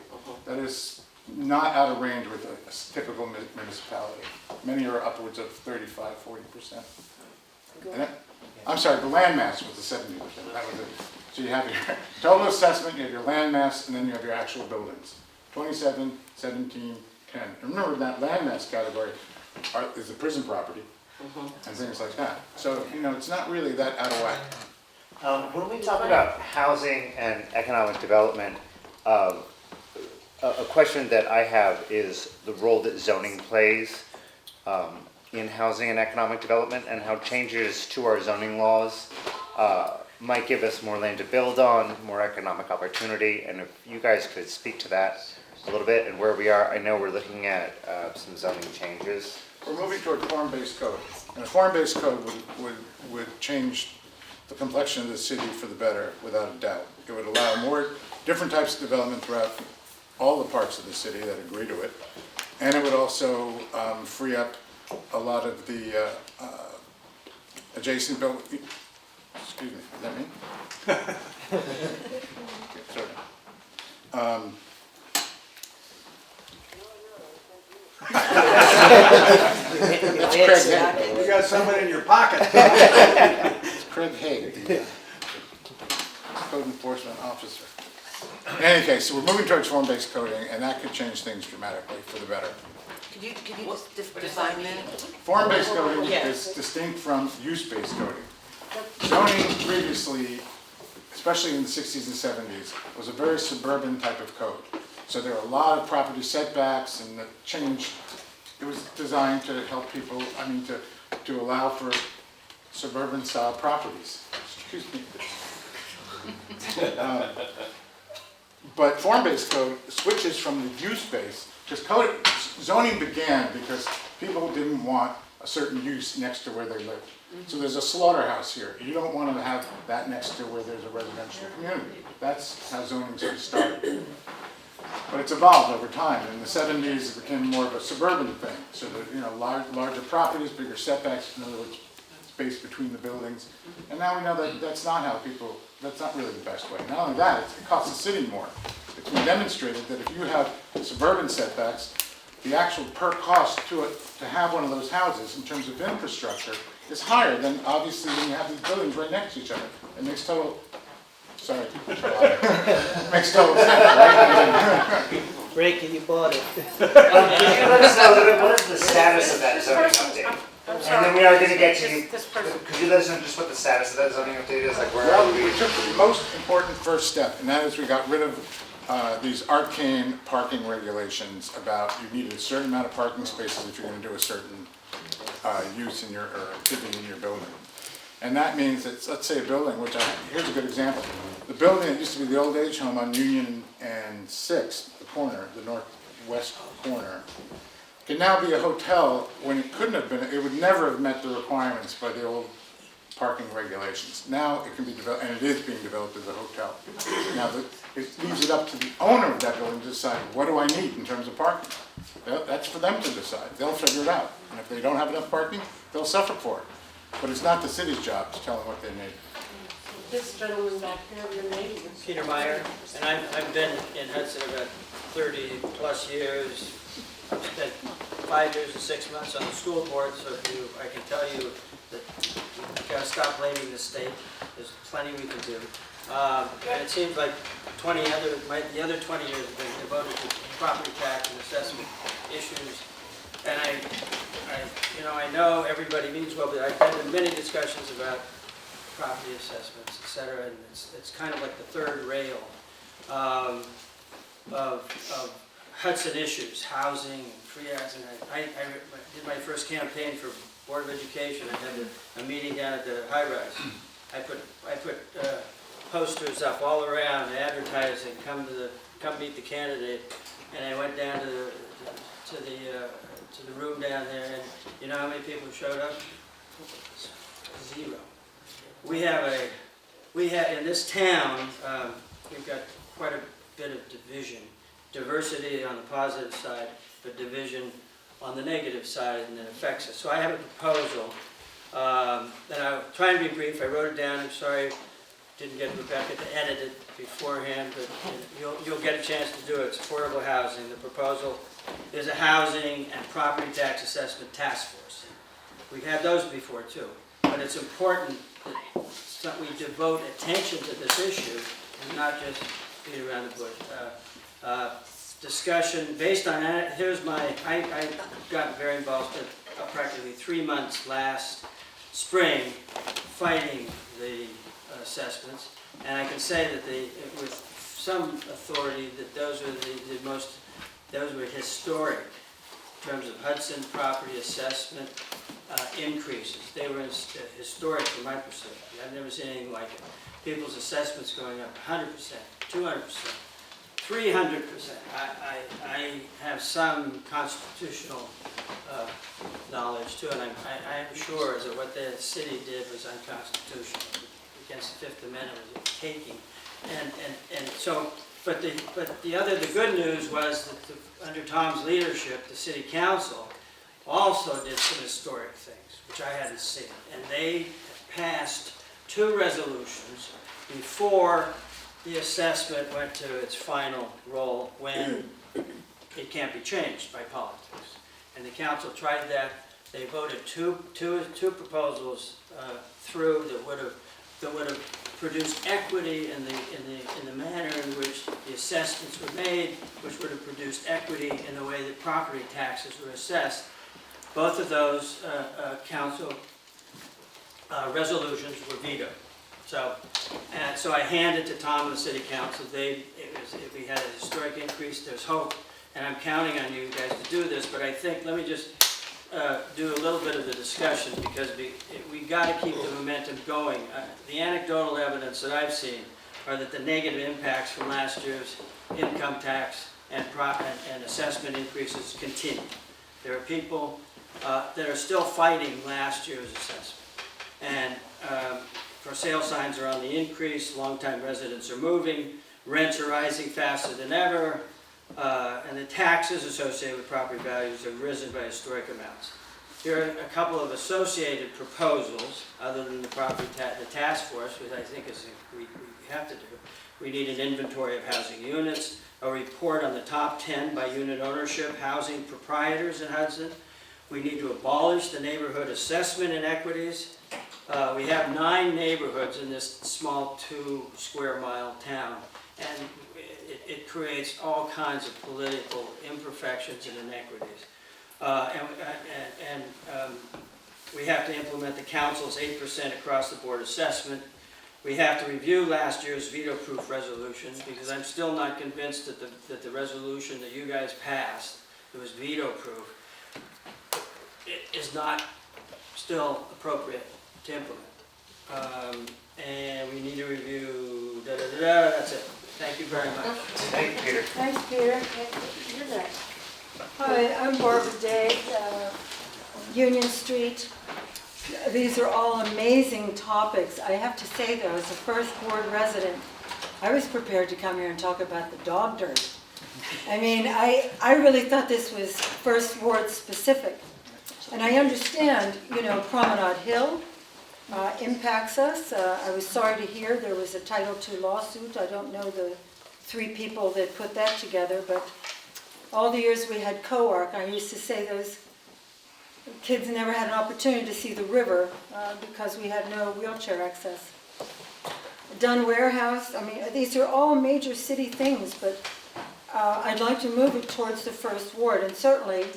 that is not out of range with a typical municipality. Many are upwards of 35, 40%. I'm sorry, the land mass was the 70%. That was it. So you have your total assessment, you have your land mass, and then you have your actual buildings. 27, 17, 10. And remember, that land mass category is the prison property and things like that. So, it's not really that out of whack. When we talk about housing and economic development, a question that I have is the role that zoning plays in housing and economic development, and how changes to our zoning laws might give us more land to build on, more economic opportunity, and if you guys could speak to that a little bit and where we are. I know we're looking at some zoning changes. We're moving toward form-based code. And a form-based code would change the complexion of the city for the better, without a doubt. It would allow more different types of development throughout all the parts of the city that agree to it. And it would also free up a lot of the adjacent buildings. Excuse me, is that me? Sorry. It's Craig Hay. You got somebody in your pocket. It's Craig Hay, the code enforcement officer. In any case, so we're moving towards form-based coding, and that could change things dramatically for the better. Could you just define that? Form-based coding is distinct from use-based coding. Zoning previously, especially in the 60s and 70s, was a very suburban type of code. So there are a lot of property setbacks, and the change, it was designed to help people, to allow for suburban style properties. Excuse me. But form-based code switches from the use-based, because zoning began because people didn't want a certain use next to where they lived. So there's a slaughterhouse here. You don't want to have that next to where there's a residential community. That's how zoning sort of started. But it's evolved over time. In the 70s, it became more of a suburban thing. So that, larger properties, bigger setbacks. In other words, space between the buildings. And now we know that that's not really the best way. Not only that, it costs the city more. It's been demonstrated that if you have suburban setbacks, the actual per cost to have one of those houses in terms of infrastructure is higher than obviously when you have these buildings right next to each other. It makes total, sorry, makes total sense, right? Break it, you bought it. Can you let us know a little bit, what is the status of that zoning update? I'm And sorry. then we are going to get to you. This person. Could you let us know just what the status of that zoning update is? Like where Well, are we? we took the most important first step, and that is we got rid of these arcane parking regulations about you need a certain amount of parking spaces if you're going to do a certain use in your, or activity in your building. And that means that, let's say a building, here's a good example. The building that used to be the old age home on Union and 6th, the corner, the northwest corner, can now be a hotel when it couldn't have been, it would never have met the requirements by the old parking regulations. Now it can be developed, and it is being developed as a hotel. Now it leaves it up to the owner of that building to decide, what do I need in terms of parking? That's for them to decide. They'll figure it out. And if they don't have enough parking, they'll suffer for it. But it's not the city's job to tell them what they need. This gentleman back there, your name is? Peter Meyer, and I've been in Hudson about 30 plus years. I've spent 5 years and 6 months on the school board, so I can tell you that you've got to stop blaming the state. There's plenty we can do. And it seems like the other 20 years have been devoted to property tax and assessment issues. And I know everybody means well, but I've been in many discussions about property assessments, et cetera, and it's kind of like the third rail of Hudson issues, housing, free housing. I did my first campaign for Board of Education. I had a meeting down at the high rise. I put posters up all around advertising, come meet the candidate, and I went down to the room down there, and you know how many people showed up? 0. We have in this town, we've got quite a bit of division, diversity on the positive side, but division on the negative side, and it affects us. So I have a proposal, and I'll try and be brief. I wrote it down. I'm sorry, didn't get Rebecca to edit it beforehand, but you'll get a chance to do it. It's affordable housing. The proposal is a housing and property tax assessment task force. We've had those before too, but it's important that we devote attention to this issue and not just beat around the bush. Discussion based on that. I got very involved in practically 3 months last spring fighting the assessments, and I can say that with some authority that those were historic in terms of Hudson property assessment increases. They were historic from my perspective. I've never seen anything like it. People's assessments going up 100%, 200%, 300%. I have some constitutional knowledge too, and I'm sure that what the city did was unconstitutional against the Fifth Amendment. It was taking, and so. But the good news was that under Tom's leadership, the city council also did some historic things, which I hadn't seen. And they passed 2 resolutions before the assessment went to its final roll when it can't be changed by politics. And the council tried that. They voted two proposals through that would have produced equity in the manner in which the assessments were made, which would have produced equity in the way that property taxes were assessed. Both of those council resolutions were vetoed. So I handed to Tom and the city council. We had a historic increase. There's hope, and I'm counting on you guys to do this. But I think let me just do a little bit of the discussion because we got to keep the momentum going. The anecdotal evidence that I've seen are that the negative impacts from last year's income tax and assessment increases continue. There are people that are still fighting last year's assessment. And for sale signs are on the increase, longtime residents are moving, rents are rising faster than ever, and the taxes associated with property values have risen by historic amounts. There are a couple of associated proposals, other than the the task force, which I think is we have to do. We need an inventory of housing units, a report on the top 10 by unit ownership housing proprietors in Hudson. We need to abolish the neighborhood assessment inequities. We have 9 neighborhoods in this small 2 square mile town, and it creates all kinds of political imperfections and inequities. We have to implement the council's 8% across the board assessment. We have to review last year's veto-proof resolution, because I'm still not convinced that the resolution that you guys passed, that was veto-proof, it is not still appropriate to implement. And we need to review that's it. Thank you very much. Thank you, Peter. Thanks, Peter. You're next. Hi, I'm Barbara Day, Union Street. These are all amazing topics. I have to say, though, as a first ward resident, I was prepared to come here and talk about the dog dirt. I mean, I really thought this was first ward specific. And I understand, Promenade Hill impacts us. I was sorry to hear there was a Title II lawsuit. I don't know the 3 people that put that together, but all the years we had co-arc, I used to say those kids never had an opportunity to see the river because we had no wheelchair access. Dunn Warehouse, I mean, these are all major city things, but I'd like to move it towards the first ward, and certainly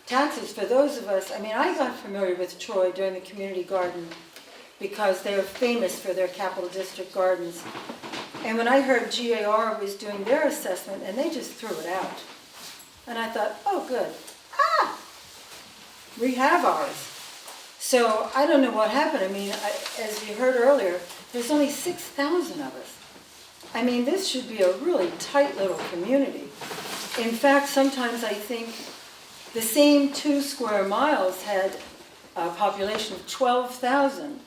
taxes for those of us. I mean, I got familiar with Troy during the community garden because they are famous for their Capital District gardens. And when I heard GAR was doing their assessment, and they just threw it out. And I thought, oh, good. We have ours. So I don't know what happened. I mean, as you heard earlier, there's only 6,000 of us. I mean, this should be a really tight little community. In fact, sometimes I think the same 2 square miles had a population of 12,000.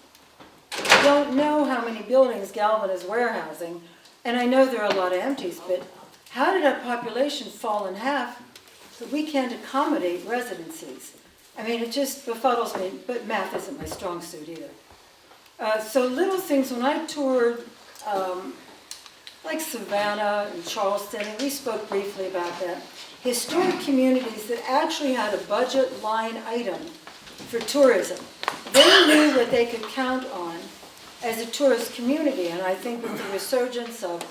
I don't know how many buildings Galvin is warehousing, and I know there are a lot of empties, but how did our population fall in half so we can't accommodate residencies? I mean, it just befuddles me, but math isn't my strong suit either. So little things, when I toured like Savannah and Charleston, and we spoke briefly about that, historic communities that actually had a budget line item for tourism. They knew what they could count on as a tourist community, and I think with the resurgence of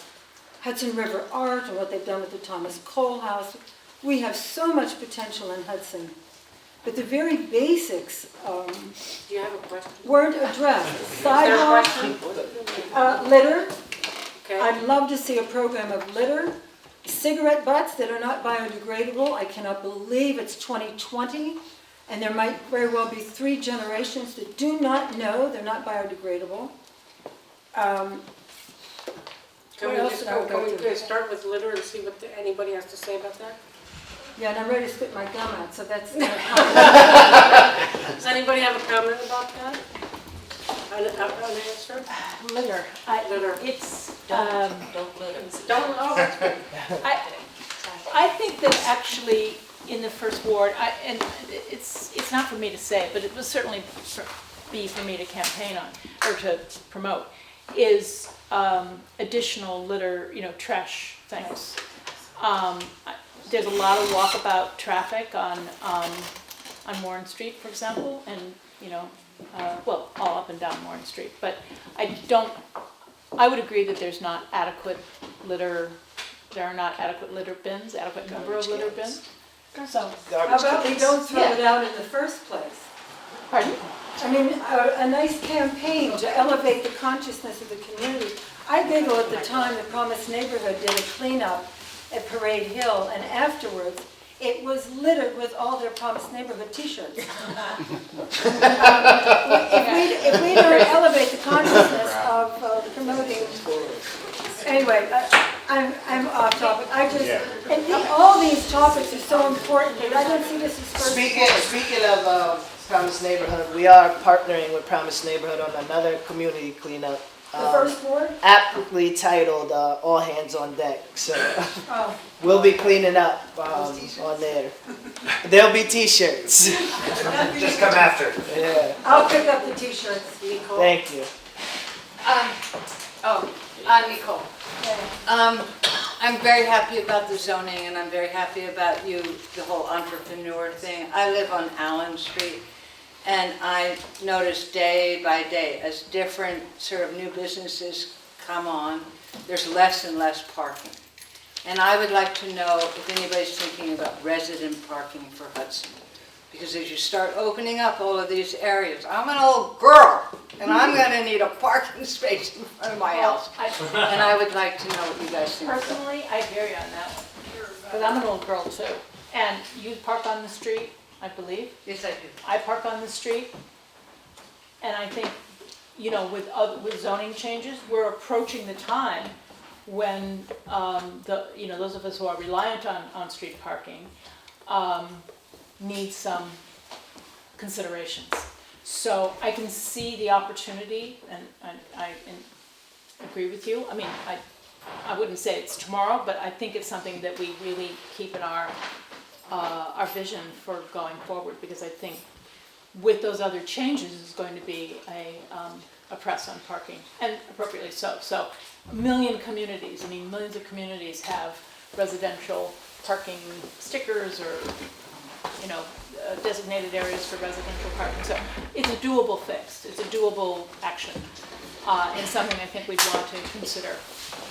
Hudson River art and what they've done with the Thomas Cole House, we have so much potential in Hudson. But the very basics Do you have a question? weren't addressed. Sidewalks, litter. Okay. I'd love to see a program of litter. Cigarette butts that are not biodegradable. I cannot believe it's 2020, and there might very well be 3 generations that do not know they're not biodegradable. Can Where else did I go to? we start with litter and see what anybody has to say about that? Yeah, and I'm ready to spit my gum out, so that's Does anybody have a comment about that? An answer? Litter. Litter. It's, Don't oh, that's good. I think that actually in the first ward, and it's not for me to say, but it was certainly be for me to campaign on or to promote, is additional litter, trash things. There's a lot of walkabout traffic on Warren Street, for example, and well, all up and down Warren Street. But I would agree that there's not adequate litter. There are not adequate litter bins, adequate number of litter bins. So how about we don't throw it out in the first place? Pardon? I mean, a nice campaign to elevate the consciousness of the community. I giggle at the time the Promised Neighborhood did a cleanup at Parade Hill, and afterwards, it was littered with all their Promised Neighborhood t-shirts. If we don't elevate the consciousness of promoting, anyway, I'm off topic. And all these topics are so important, but I don't see this as first. Speaking of Promised Neighborhood, we are partnering with Promised Neighborhood on another community cleanup. The first ward? Aptly titled All Hands on Deck. So Oh. we'll be cleaning up on there. There'll be t-shirts. Just come after. Yeah, I'll pick up the t-shirts. Nicole? thank you. I'm Nicole. I'm very happy about the zoning, and I'm very happy about the whole entrepreneur thing. I live on Allen Street, and I notice day by day, as different sort of new businesses come on, there's less and less parking. And I would like to know if anybody's thinking about resident parking for Hudson. Because as you start opening up all of these areas, I'm an old girl, and I'm gonna need a parking space in front of my house. And I would like to know what you guys think. Personally, I hear you on that one, because I'm an old girl too. And you park on the street, I believe. Yes, I do. I park on the street, and I think, with zoning changes, we're approaching the time when those of us who are reliant on street parking need some considerations. So I can see the opportunity, and I agree with you. I mean, I wouldn't say it's tomorrow, but I think it's something that we really keep in our vision for going forward, because I think with those other changes is going to be a press on parking, and appropriately so. So millions of communities have residential parking stickers or designated areas for residential parking. So it's a doable fix. It's a doable action, and something I think we'd want to consider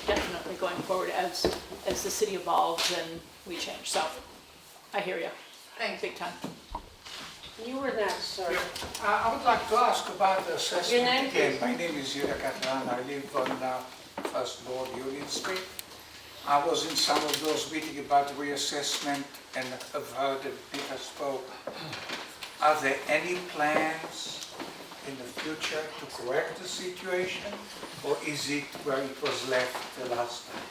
definitely going forward as the city evolves and we change. So I hear you. Thanks. Big time. You were next, sir. I would like to ask about the assessment Your name, again. please? My name is Yura Catalan. I live on First Lord Union Street. I was in some of those meetings about reassessment, and I've heard that Peter spoke. Are there any plans in the future to correct the situation, or is it where it was left the last time?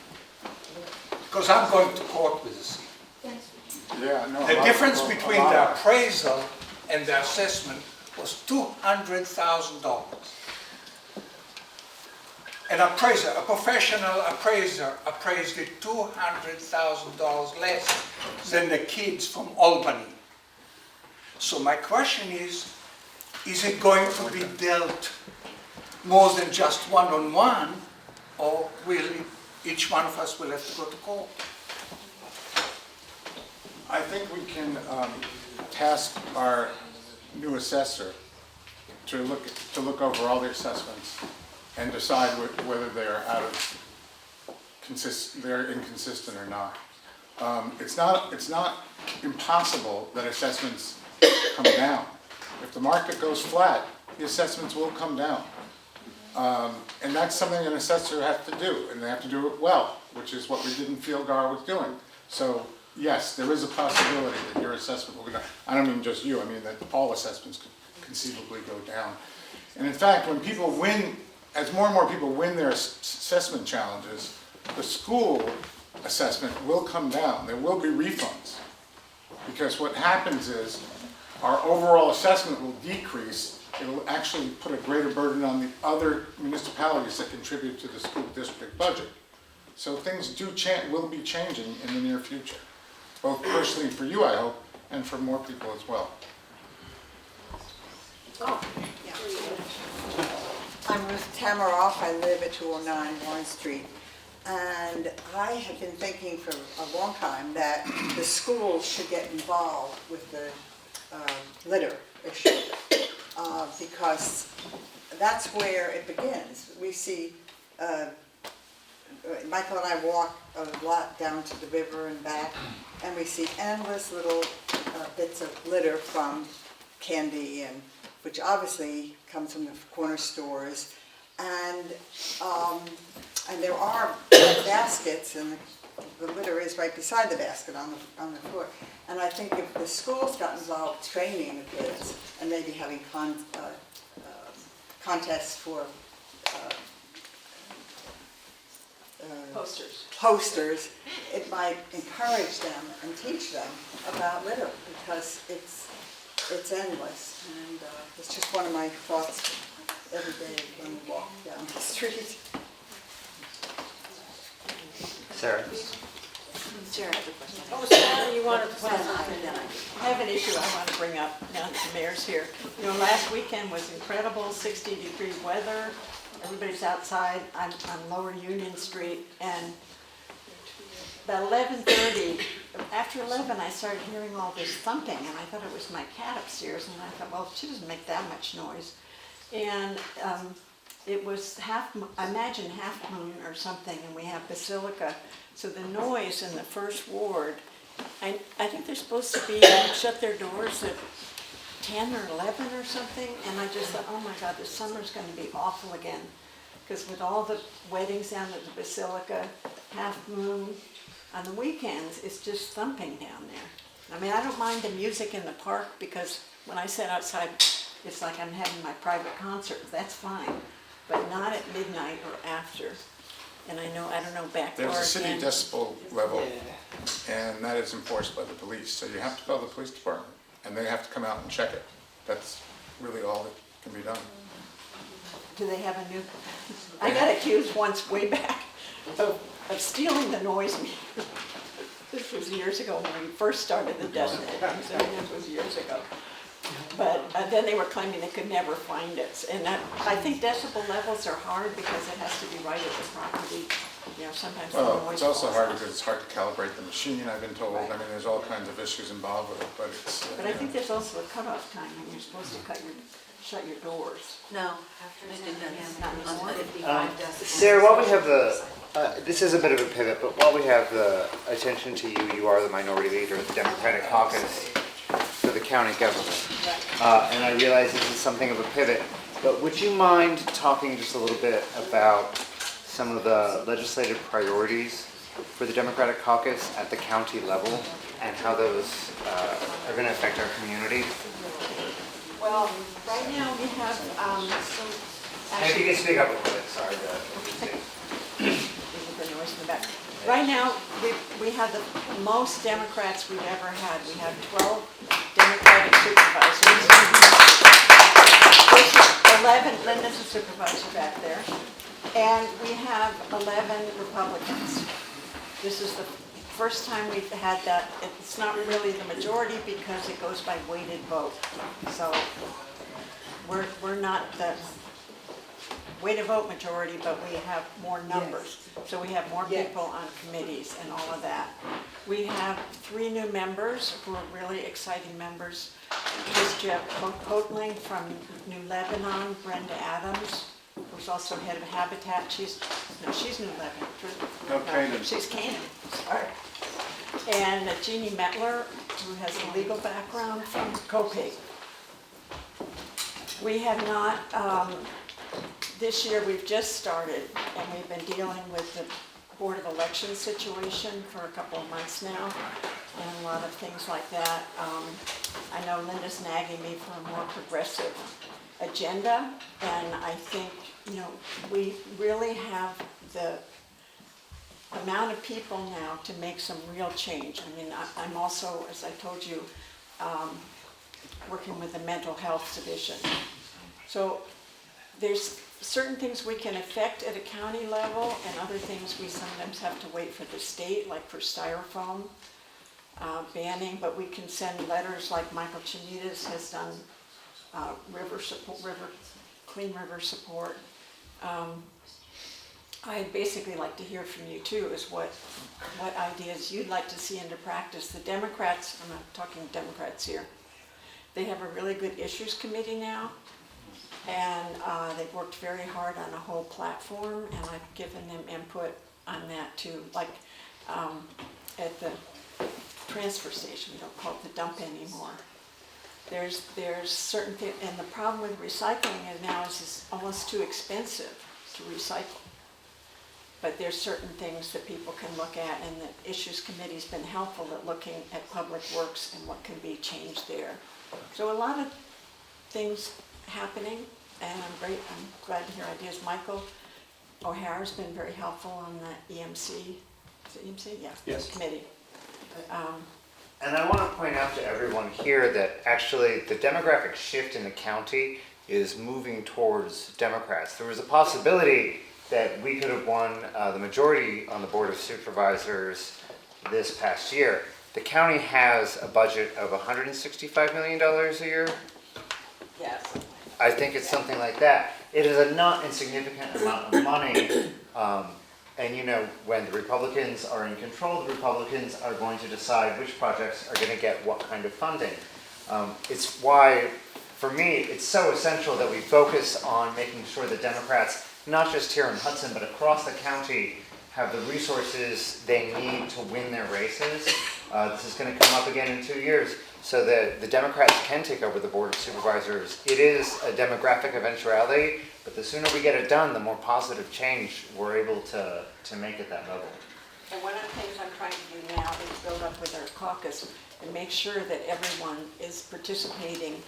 Because I'm going to court with the city. Yeah, no. The difference between the appraisal and the assessment was $200,000. An appraiser, a professional appraiser, appraised it $200,000 less than the kids from Albany. So my question is it going to be dealt more than just one-on-one, or will each one of us will have to go to court? I think we can task our new assessor to look over all the assessments and decide whether they're they're inconsistent or not. It's not impossible that assessments come down. If the market goes flat, the assessments will come down. And that's something an assessor has to do, and they have to do it well, which is what we didn't feel Gar was doing. So yes, there is a possibility that your assessment will go down. I don't mean just you, I mean that all assessments could conceivably go down. And in fact, when people win, as more and more people win their assessment challenges, the school assessment will come down. There will be refunds. Because what happens is our overall assessment will decrease. It'll actually put a greater burden on the other municipalities that contribute to the school district budget. So things will be changing in the near future, both personally for you, I hope, and for more people as well. Oh, I'm Ruth Tamaroff. I live at 209 Warren Street. And I have been thinking for a long time that the schools should get involved with the litter issue, because that's where it begins. We see, Michael and I walk a lot down to the river and back, and we see endless little bits of litter from candy, and which obviously comes from the corner stores, and there are baskets, and the litter is right beside the basket on the floor. And I think if the schools got involved training the kids and maybe having contests for posters, it might encourage them and teach them about litter, because it's endless. And it's just one of my thoughts every day when we walk down the street. Sarah? Sarah has a question. Oh, Sarah, you wanted to say Well, something? then I have an issue I want to bring up now that the mayor's here. You know, last weekend was incredible, 60-degree weather. Everybody's outside. I'm on Lower Union Street, and about 11:30, after 11, I started hearing all this thumping, and I thought it was my cat upstairs, and I thought, well, she doesn't make that much noise. And it was I imagine half moon or something, and we have Basilica. So the noise in the first ward, I think they're supposed to be shut their doors at 10 or 11 or something, and I just thought, oh my God, this summer's going to be awful again. Because with all the weddings down at the Basilica, half moon, on the weekends, it's just thumping down there. I mean, I don't mind the music in the park, because when I sit outside, it's like I'm having my private concert. That's fine, but not at midnight or after. And I don't know back There's a city again. decibel level, and that is enforced by the police. So you have to call the police department, and they have to come out and check it. That's really all that can be done. Do they have a new? I got accused once way back of stealing the noise meter. This was years ago when we first started the decibel. This was years ago. But then they were claiming they could never find it. And I think decibel levels are hard because it has to be right at the property. You know, sometimes the Well, noise it's also falls hard off. because it's hard to calibrate the machine, I've been told. I mean, there's all kinds of issues involved with it, but it's... But I think there's also a cutoff time when you're supposed to shut your doors. No, Not anymore. Sarah, while we have this is a bit of a pivot, but while we have the attention to you, you are the minority leader of the Democratic Caucus for the county government. And I realize this is something of a pivot, but would you mind talking just a little bit about some of the legislative priorities for the Democratic Caucus at the county level and how those are going to affect our community? Well, right now we have, And if you can speak up a little bit, sorry. The noise in the back. Right now, we have the most Democrats we've ever had. We have 12 Democratic supervisors. There's 11, Linda's a supervisor back there. And we have 11 Republicans. This is the first time we've had that. It's not really the majority because it goes by weighted vote. So we're not the weighted vote majority, but we have more numbers. So we have more people on committees and all of that. We have 3 new members who are really exciting members. Christia Coatling from New Lebanon, Brenda Adams, who's also head of Habitat. She's New Lebanon. No, Canaan. She's Canaan, sorry. And Jeannie Metler, who has a legal background from Copig. We have not, this year we've just started, and we've been dealing with the Board of Elections situation for a couple of months now, and a lot of things like that. I know Linda's nagging me for a more progressive agenda, and I think, we really have the amount of people now to make some real change. I mean, I'm also, as I told you, working with the mental health division. So there's certain things we can affect at a county level, and other things we sometimes have to wait for the state, like for styrofoam banning, but we can send letters like Michael Chinitas has done, clean river support. I'd basically like to hear from you too, is what ideas you'd like to see into practice. The Democrats, I'm not talking Democrats here, they have a really good issues committee now, and they've worked very hard on a whole platform, and I've given them input on that too. Like at the transfer station, we don't call it the dump anymore. There's certain things, and the problem with recycling is now is it's almost too expensive to recycle. But there's certain things that people can look at, and the issues committee's been helpful at looking at public works and what can be changed there. So a lot of things happening, and I'm glad to hear ideas. Michael O'Hara's been very helpful on the EMC. Is it EMC? Yeah. Yes. Committee. And I want to point out to everyone here that actually the demographic shift in the county is moving towards Democrats. There was a possibility that we could have won the majority on the Board of Supervisors this past year. The county has a budget of $165 million a year. Yes. I think it's something like that. It is a not insignificant amount of money. And you know, when the Republicans are in control, the Republicans are going to decide which projects are going to get what kind of funding. It's why, for me, it's so essential that we focus on making sure that Democrats, not just here in Hudson, but across the county, have the resources they need to win their races. This is going to come up again in 2 years, so that the Democrats can take over the Board of Supervisors. It is a demographic eventuality, but the sooner we get it done, the more positive change we're able to make at that level. And one of the things I'm trying to do now is build up with our caucus and make sure that everyone is participating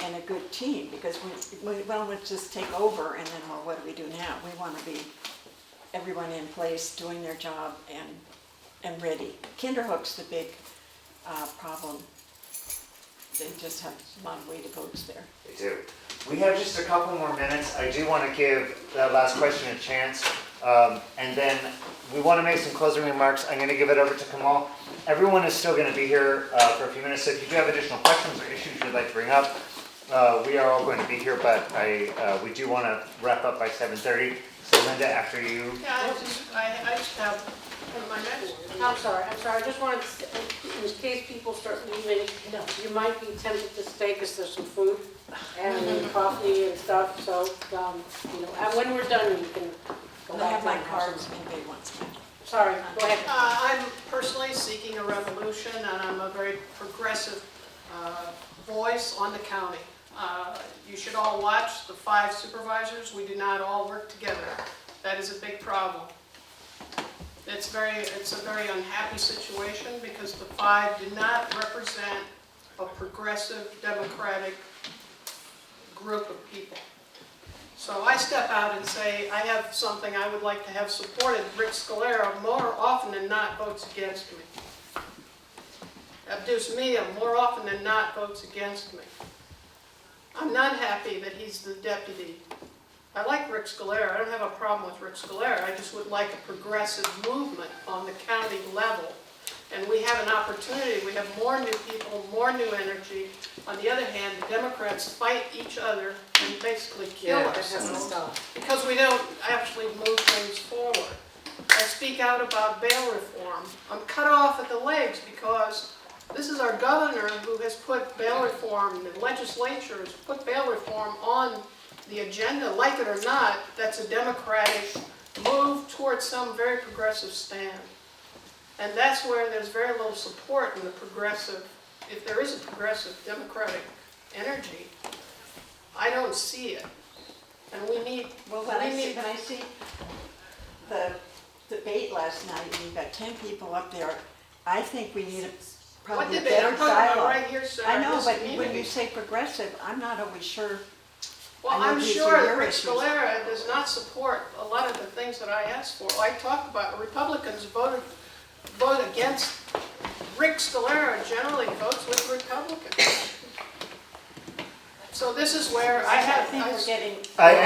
in a good team, because we don't just take over and then, well, what do we do now? We want to be everyone in place, doing their job and ready. Kinderhook's the big problem. They just have a lot of weighted votes there. They do. We have just a couple more minutes. I do want to give that last question a chance. And then we want to make some closing remarks. I'm going to give it over to Kamal. Everyone is still going to be here for a few minutes. So if you do have additional questions or issues you'd like to bring up, we are all going to be here, but we do want to wrap up by 7:30. So Linda, after you. Yeah, I just have one of my next. I'm sorry, I just wanted to, say, in case people start leaving, you might be tempted to stay because there's some food and coffee and stuff, so, and when we're done, you can go I back. have my down. cards in big ones. Sorry, go ahead. I'm personally seeking a revolution, and I'm a very progressive voice on the county. You should all watch the 5 supervisors. We do not all work together. That is a big problem. It's a very unhappy situation because the 5 do not represent a progressive, democratic group of people. So I step out and say, I have something I would like to have supported. Rick Scalera more often than not votes against me. Abdus Mia more often than not votes against me. I'm not happy that he's the deputy. I like Rick Scalera. I don't have a problem with Rick Scalera. I just would like a progressive movement on the county level. And we have an opportunity. We have more new people, more new energy. On the other hand, the Democrats fight each other and basically kill us because we don't actually move things forward. I speak out about bail reform. I'm cut off at the legs because this is our governor who has put bail reform, the legislature has put bail reform on the agenda, like it or not. That's a democratic move towards some very progressive stand. And that's where there's very little support in the progressive, if there is a progressive democratic energy, I don't see it. And we need, Well, when I see the debate last night, and you've got 10 people up there, I think we need probably What a debate? better I'm talking about dialogue. right here, sir, I know, this but when community. you say progressive, I'm not always sure. Well, I know I'm these sure are that your Rick issues. Scalera does not support a lot of the things that I asked for. I talked about Republicans vote against. Rick Scalera generally votes with Republicans. So this is where I have. I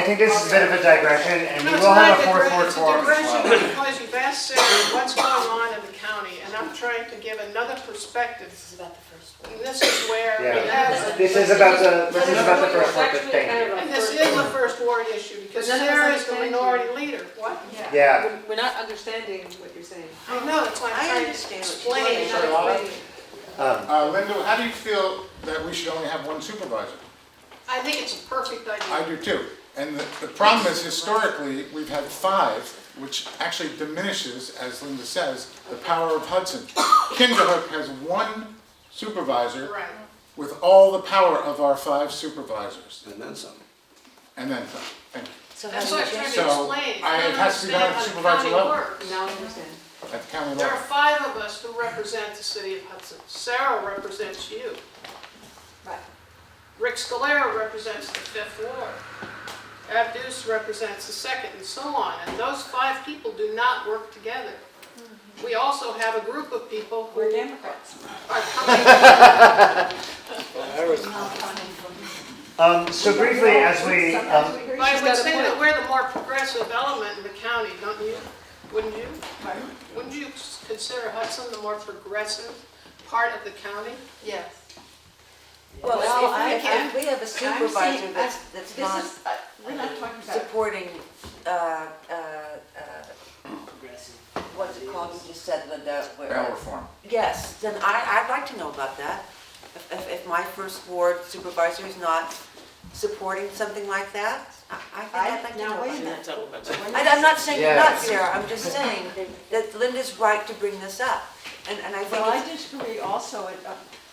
think this is a bit of a digression, and we will have a fourth word for it as well. Because you've asked Sarah what's going on in the county, and I'm trying to give another perspective. This is about the first one. And this is where we have. This is about the first word thing. And this is the first ward issue, because Sarah is the minority leader. What? Yeah. We're not understanding what you're saying. I know, that's why I'm trying to explain. Linda, how do you feel that we should only have one supervisor? I think it's a perfect idea. I do too. And the problem is, historically, we've had 5, which actually diminishes, as Linda says, the power of Hudson. Kinderhook has 1 supervisor with all the power of our 5 supervisors. And then some. And then some. Thank you. So that's what I'm trying to So, explain. it has to be done at the supervisor level. Now I understand. At the county There level. are 5 of us who represent the city of Hudson. Sarah represents you. Right. Rick Scalera represents the 5th Ward. Abdus represents the 2nd, and so on. And those 5 people do not work together. We also have a group of people who We're Democrats. are coming. So briefly, as we, I would say that we're the more progressive element in the county, don't you? Wouldn't you? Wouldn't you consider Hudson the more progressive part of the county? Yes. Well, Well, if we have a supervisor saying- that's This not is, we're not talking about. supporting, what's it called, you just said, Linda? Bail reform. Yes, then I'd like to know about that. If my first ward supervisor is not supporting something like that, I think I'd like to know Now, wait a about minute. that. I'm not saying you're not, Yes. Sarah, I'm just saying that Linda's right to bring this up. And I think Well, I it's, disagree also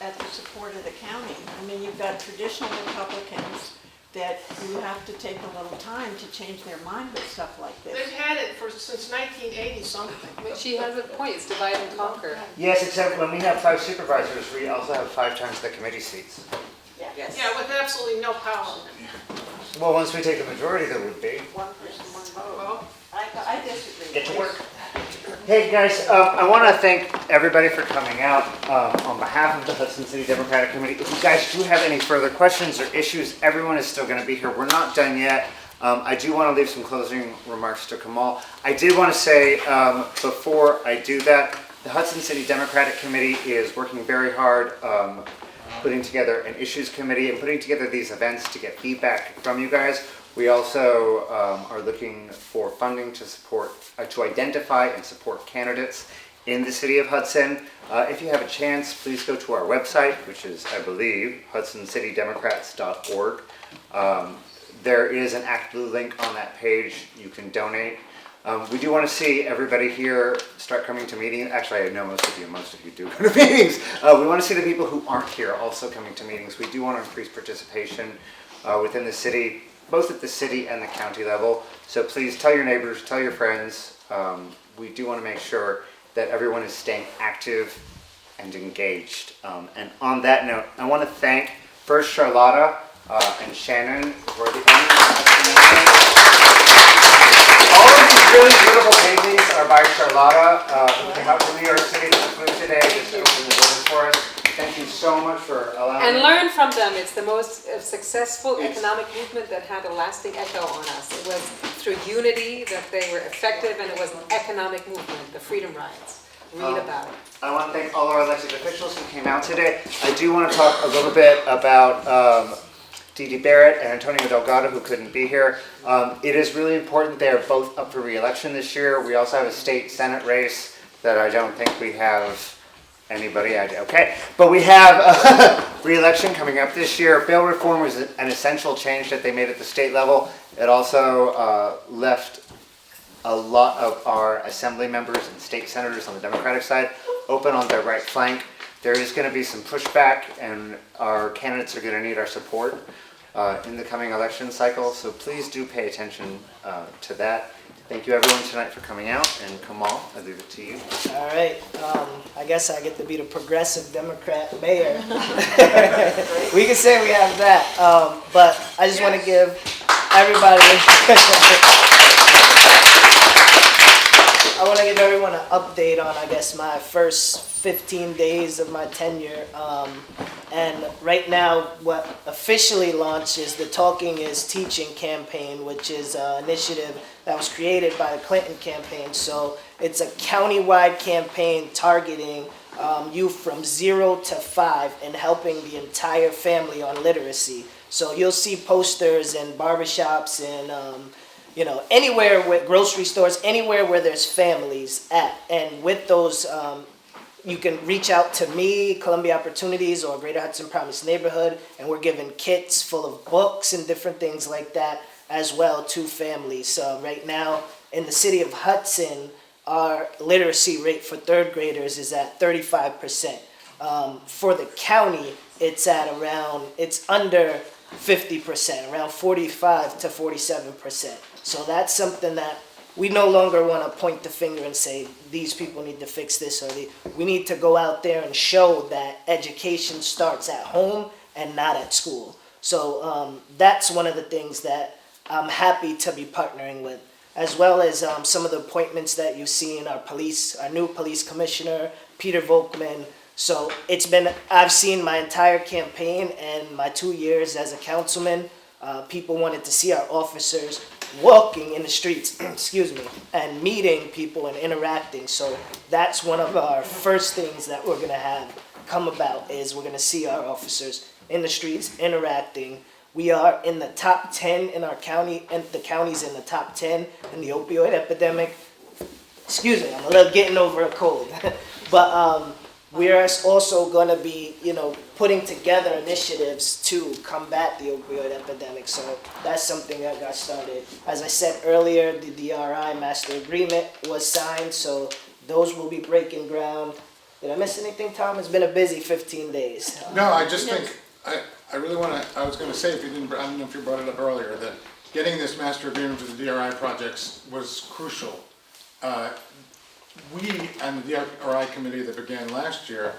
at the support of the county. I mean, you've got traditional Republicans that you have to take a little time to change their mind with stuff like this. They've had it since 1980 something. But she has a point, it's divide and conquer. Yes, except when we have 5 supervisors, we also have 5 times the committee seats. yes. Yeah, with absolutely no power. Well, once we take the majority, there would be. One person, one vote. Well, I disagree. Get to work. Hey guys, I want to thank everybody for coming out on behalf of the Hudson City Democratic Committee. If you guys do have any further questions or issues, everyone is still going to be here. We're not done yet. I do want to leave some closing remarks to Kamal. I did want to say before I do that, the Hudson City Democratic Committee is working very hard putting together an issues committee and putting together these events to get feedback from you guys. We also are looking for funding to support, to identify and support candidates in the city of Hudson. If you have a chance, please go to our website, which is, I believe, HudsonCityDemocrats.org. There is an ActBlue link on that page. You can donate. We do want to see everybody here start coming to meetings. Actually, I know most of you do go to meetings. We want to see the people who aren't here also coming to meetings. We do want to increase participation within the city, both at the city and the county level. So please tell your neighbors, tell your friends. We do want to make sure that everyone is staying active and engaged. And on that note, I want to thank first Charlotta and Shannon for the all of these really beautiful paintings are by Charlotta, who came up from New York City to flew today just to open the doors for us. Thank you so much for allowing And me. learn from them. It's the most successful economic movement that had a lasting echo on us. It was through unity that they were effective, and it was an economic movement, the freedom rides. Read about it. I want to thank all our elected officials who came out today. I do want to talk a little bit about Dee Dee Barrett and Antonio Delgado, who couldn't be here. It is really important they are both up for re-election this year. We also have a state senate race that I don't think we have anybody. Okay, but we have re-election coming up this year. Bail reform was an essential change that they made at the state level. It also left a lot of our assembly members and state senators on the Democratic side open on their right flank. There is going to be some pushback, and our candidates are going to need our support in the coming election cycle, so please do pay attention to that. Thank you everyone tonight for coming out, and Kamal, I leave it to you. All right, I guess I get to be the progressive Democrat mayor. We can say we have that, but I just want to give everybody, I want to give everyone an update on, I guess, my first 15 days of my tenure. And right now, what officially launched is the Talking is Teaching campaign, which is an initiative that was created by the Clinton campaign. So it's a countywide campaign targeting youth from 0 to 5 and helping the entire family on literacy. So you'll see posters in barbershops and anywhere with grocery stores, anywhere where there's families at. And with those, you can reach out to me, Columbia Opportunities, or Greater Hudson Promise Neighborhood, and we're giving kits full of books and different things like that as well to families. So right now, in the city of Hudson, our literacy rate for third graders is at 35%. For the county, it's under 50%, around 45 to 47%. So that's something that we no longer want to point the finger and say, these people need to fix this, or we need to go out there and show that education starts at home and not at school. So that's one of the things that I'm happy to be partnering with, as well as some of the appointments that you see in our new police commissioner, Peter Volkman. So I've seen my entire campaign and my 2 years as a councilman. People wanted to see our officers walking in the streets, excuse me, and meeting people and interacting. So that's one of our first things that we're gonna have come about, is we're gonna see our officers in the streets interacting. We are in the top 10 in our county, and the county's in the top 10 in the opioid epidemic. Excuse me, I'm a little getting over a cold. But we are also going to be, putting together initiatives to combat the opioid epidemic. So that's something that got started. As I said earlier, the DRI master agreement was signed, so those will be breaking ground. Did I miss anything, Tom? It's been a busy 15 days. No, I just think, I really want to, I was going to say, if you didn't, I don't know if you brought it up earlier, that getting this master agreement for the DRI projects was crucial. We and the DRI committee that began last year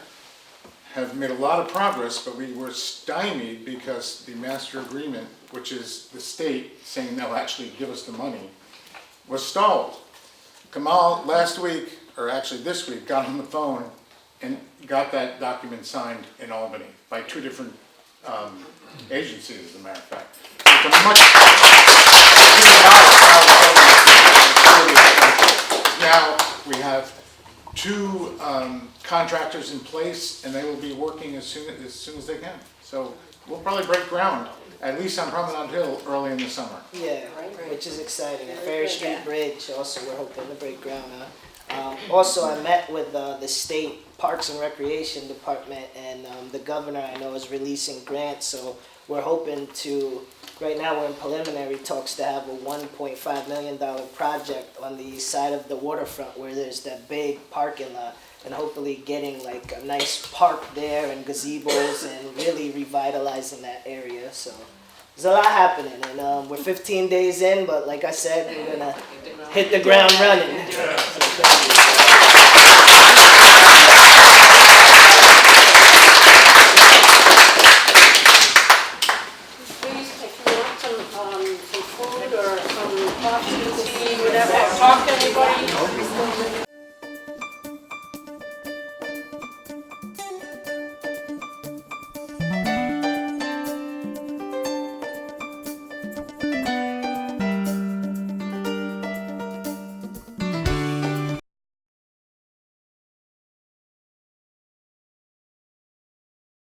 have made a lot of progress, but we were stymied because the master agreement, which is the state saying they'll actually give us the money, was stalled. Kamal last week, or actually this week, got on the phone and got that document signed in Albany by two different agencies, as a matter of fact. It's a much now we have two contractors in place, and they will be working as soon as they can. So we'll probably break ground, at least on Promenade Hill, early in the summer. Yeah, which is exciting. A Ferry Street Bridge, also we're hoping to break ground on. Also, I met with the state Parks and Recreation Department, and the governor, I know, is releasing grants, so we're hoping to, right now we're in preliminary talks to have a $1.5 million project on the side of the waterfront where there's that big parking lot, and hopefully getting like a nice park there and gazebos and really revitalizing that area. So there's a lot happening, and we're 15 days in, but like I said, we're gonna hit the ground running. So,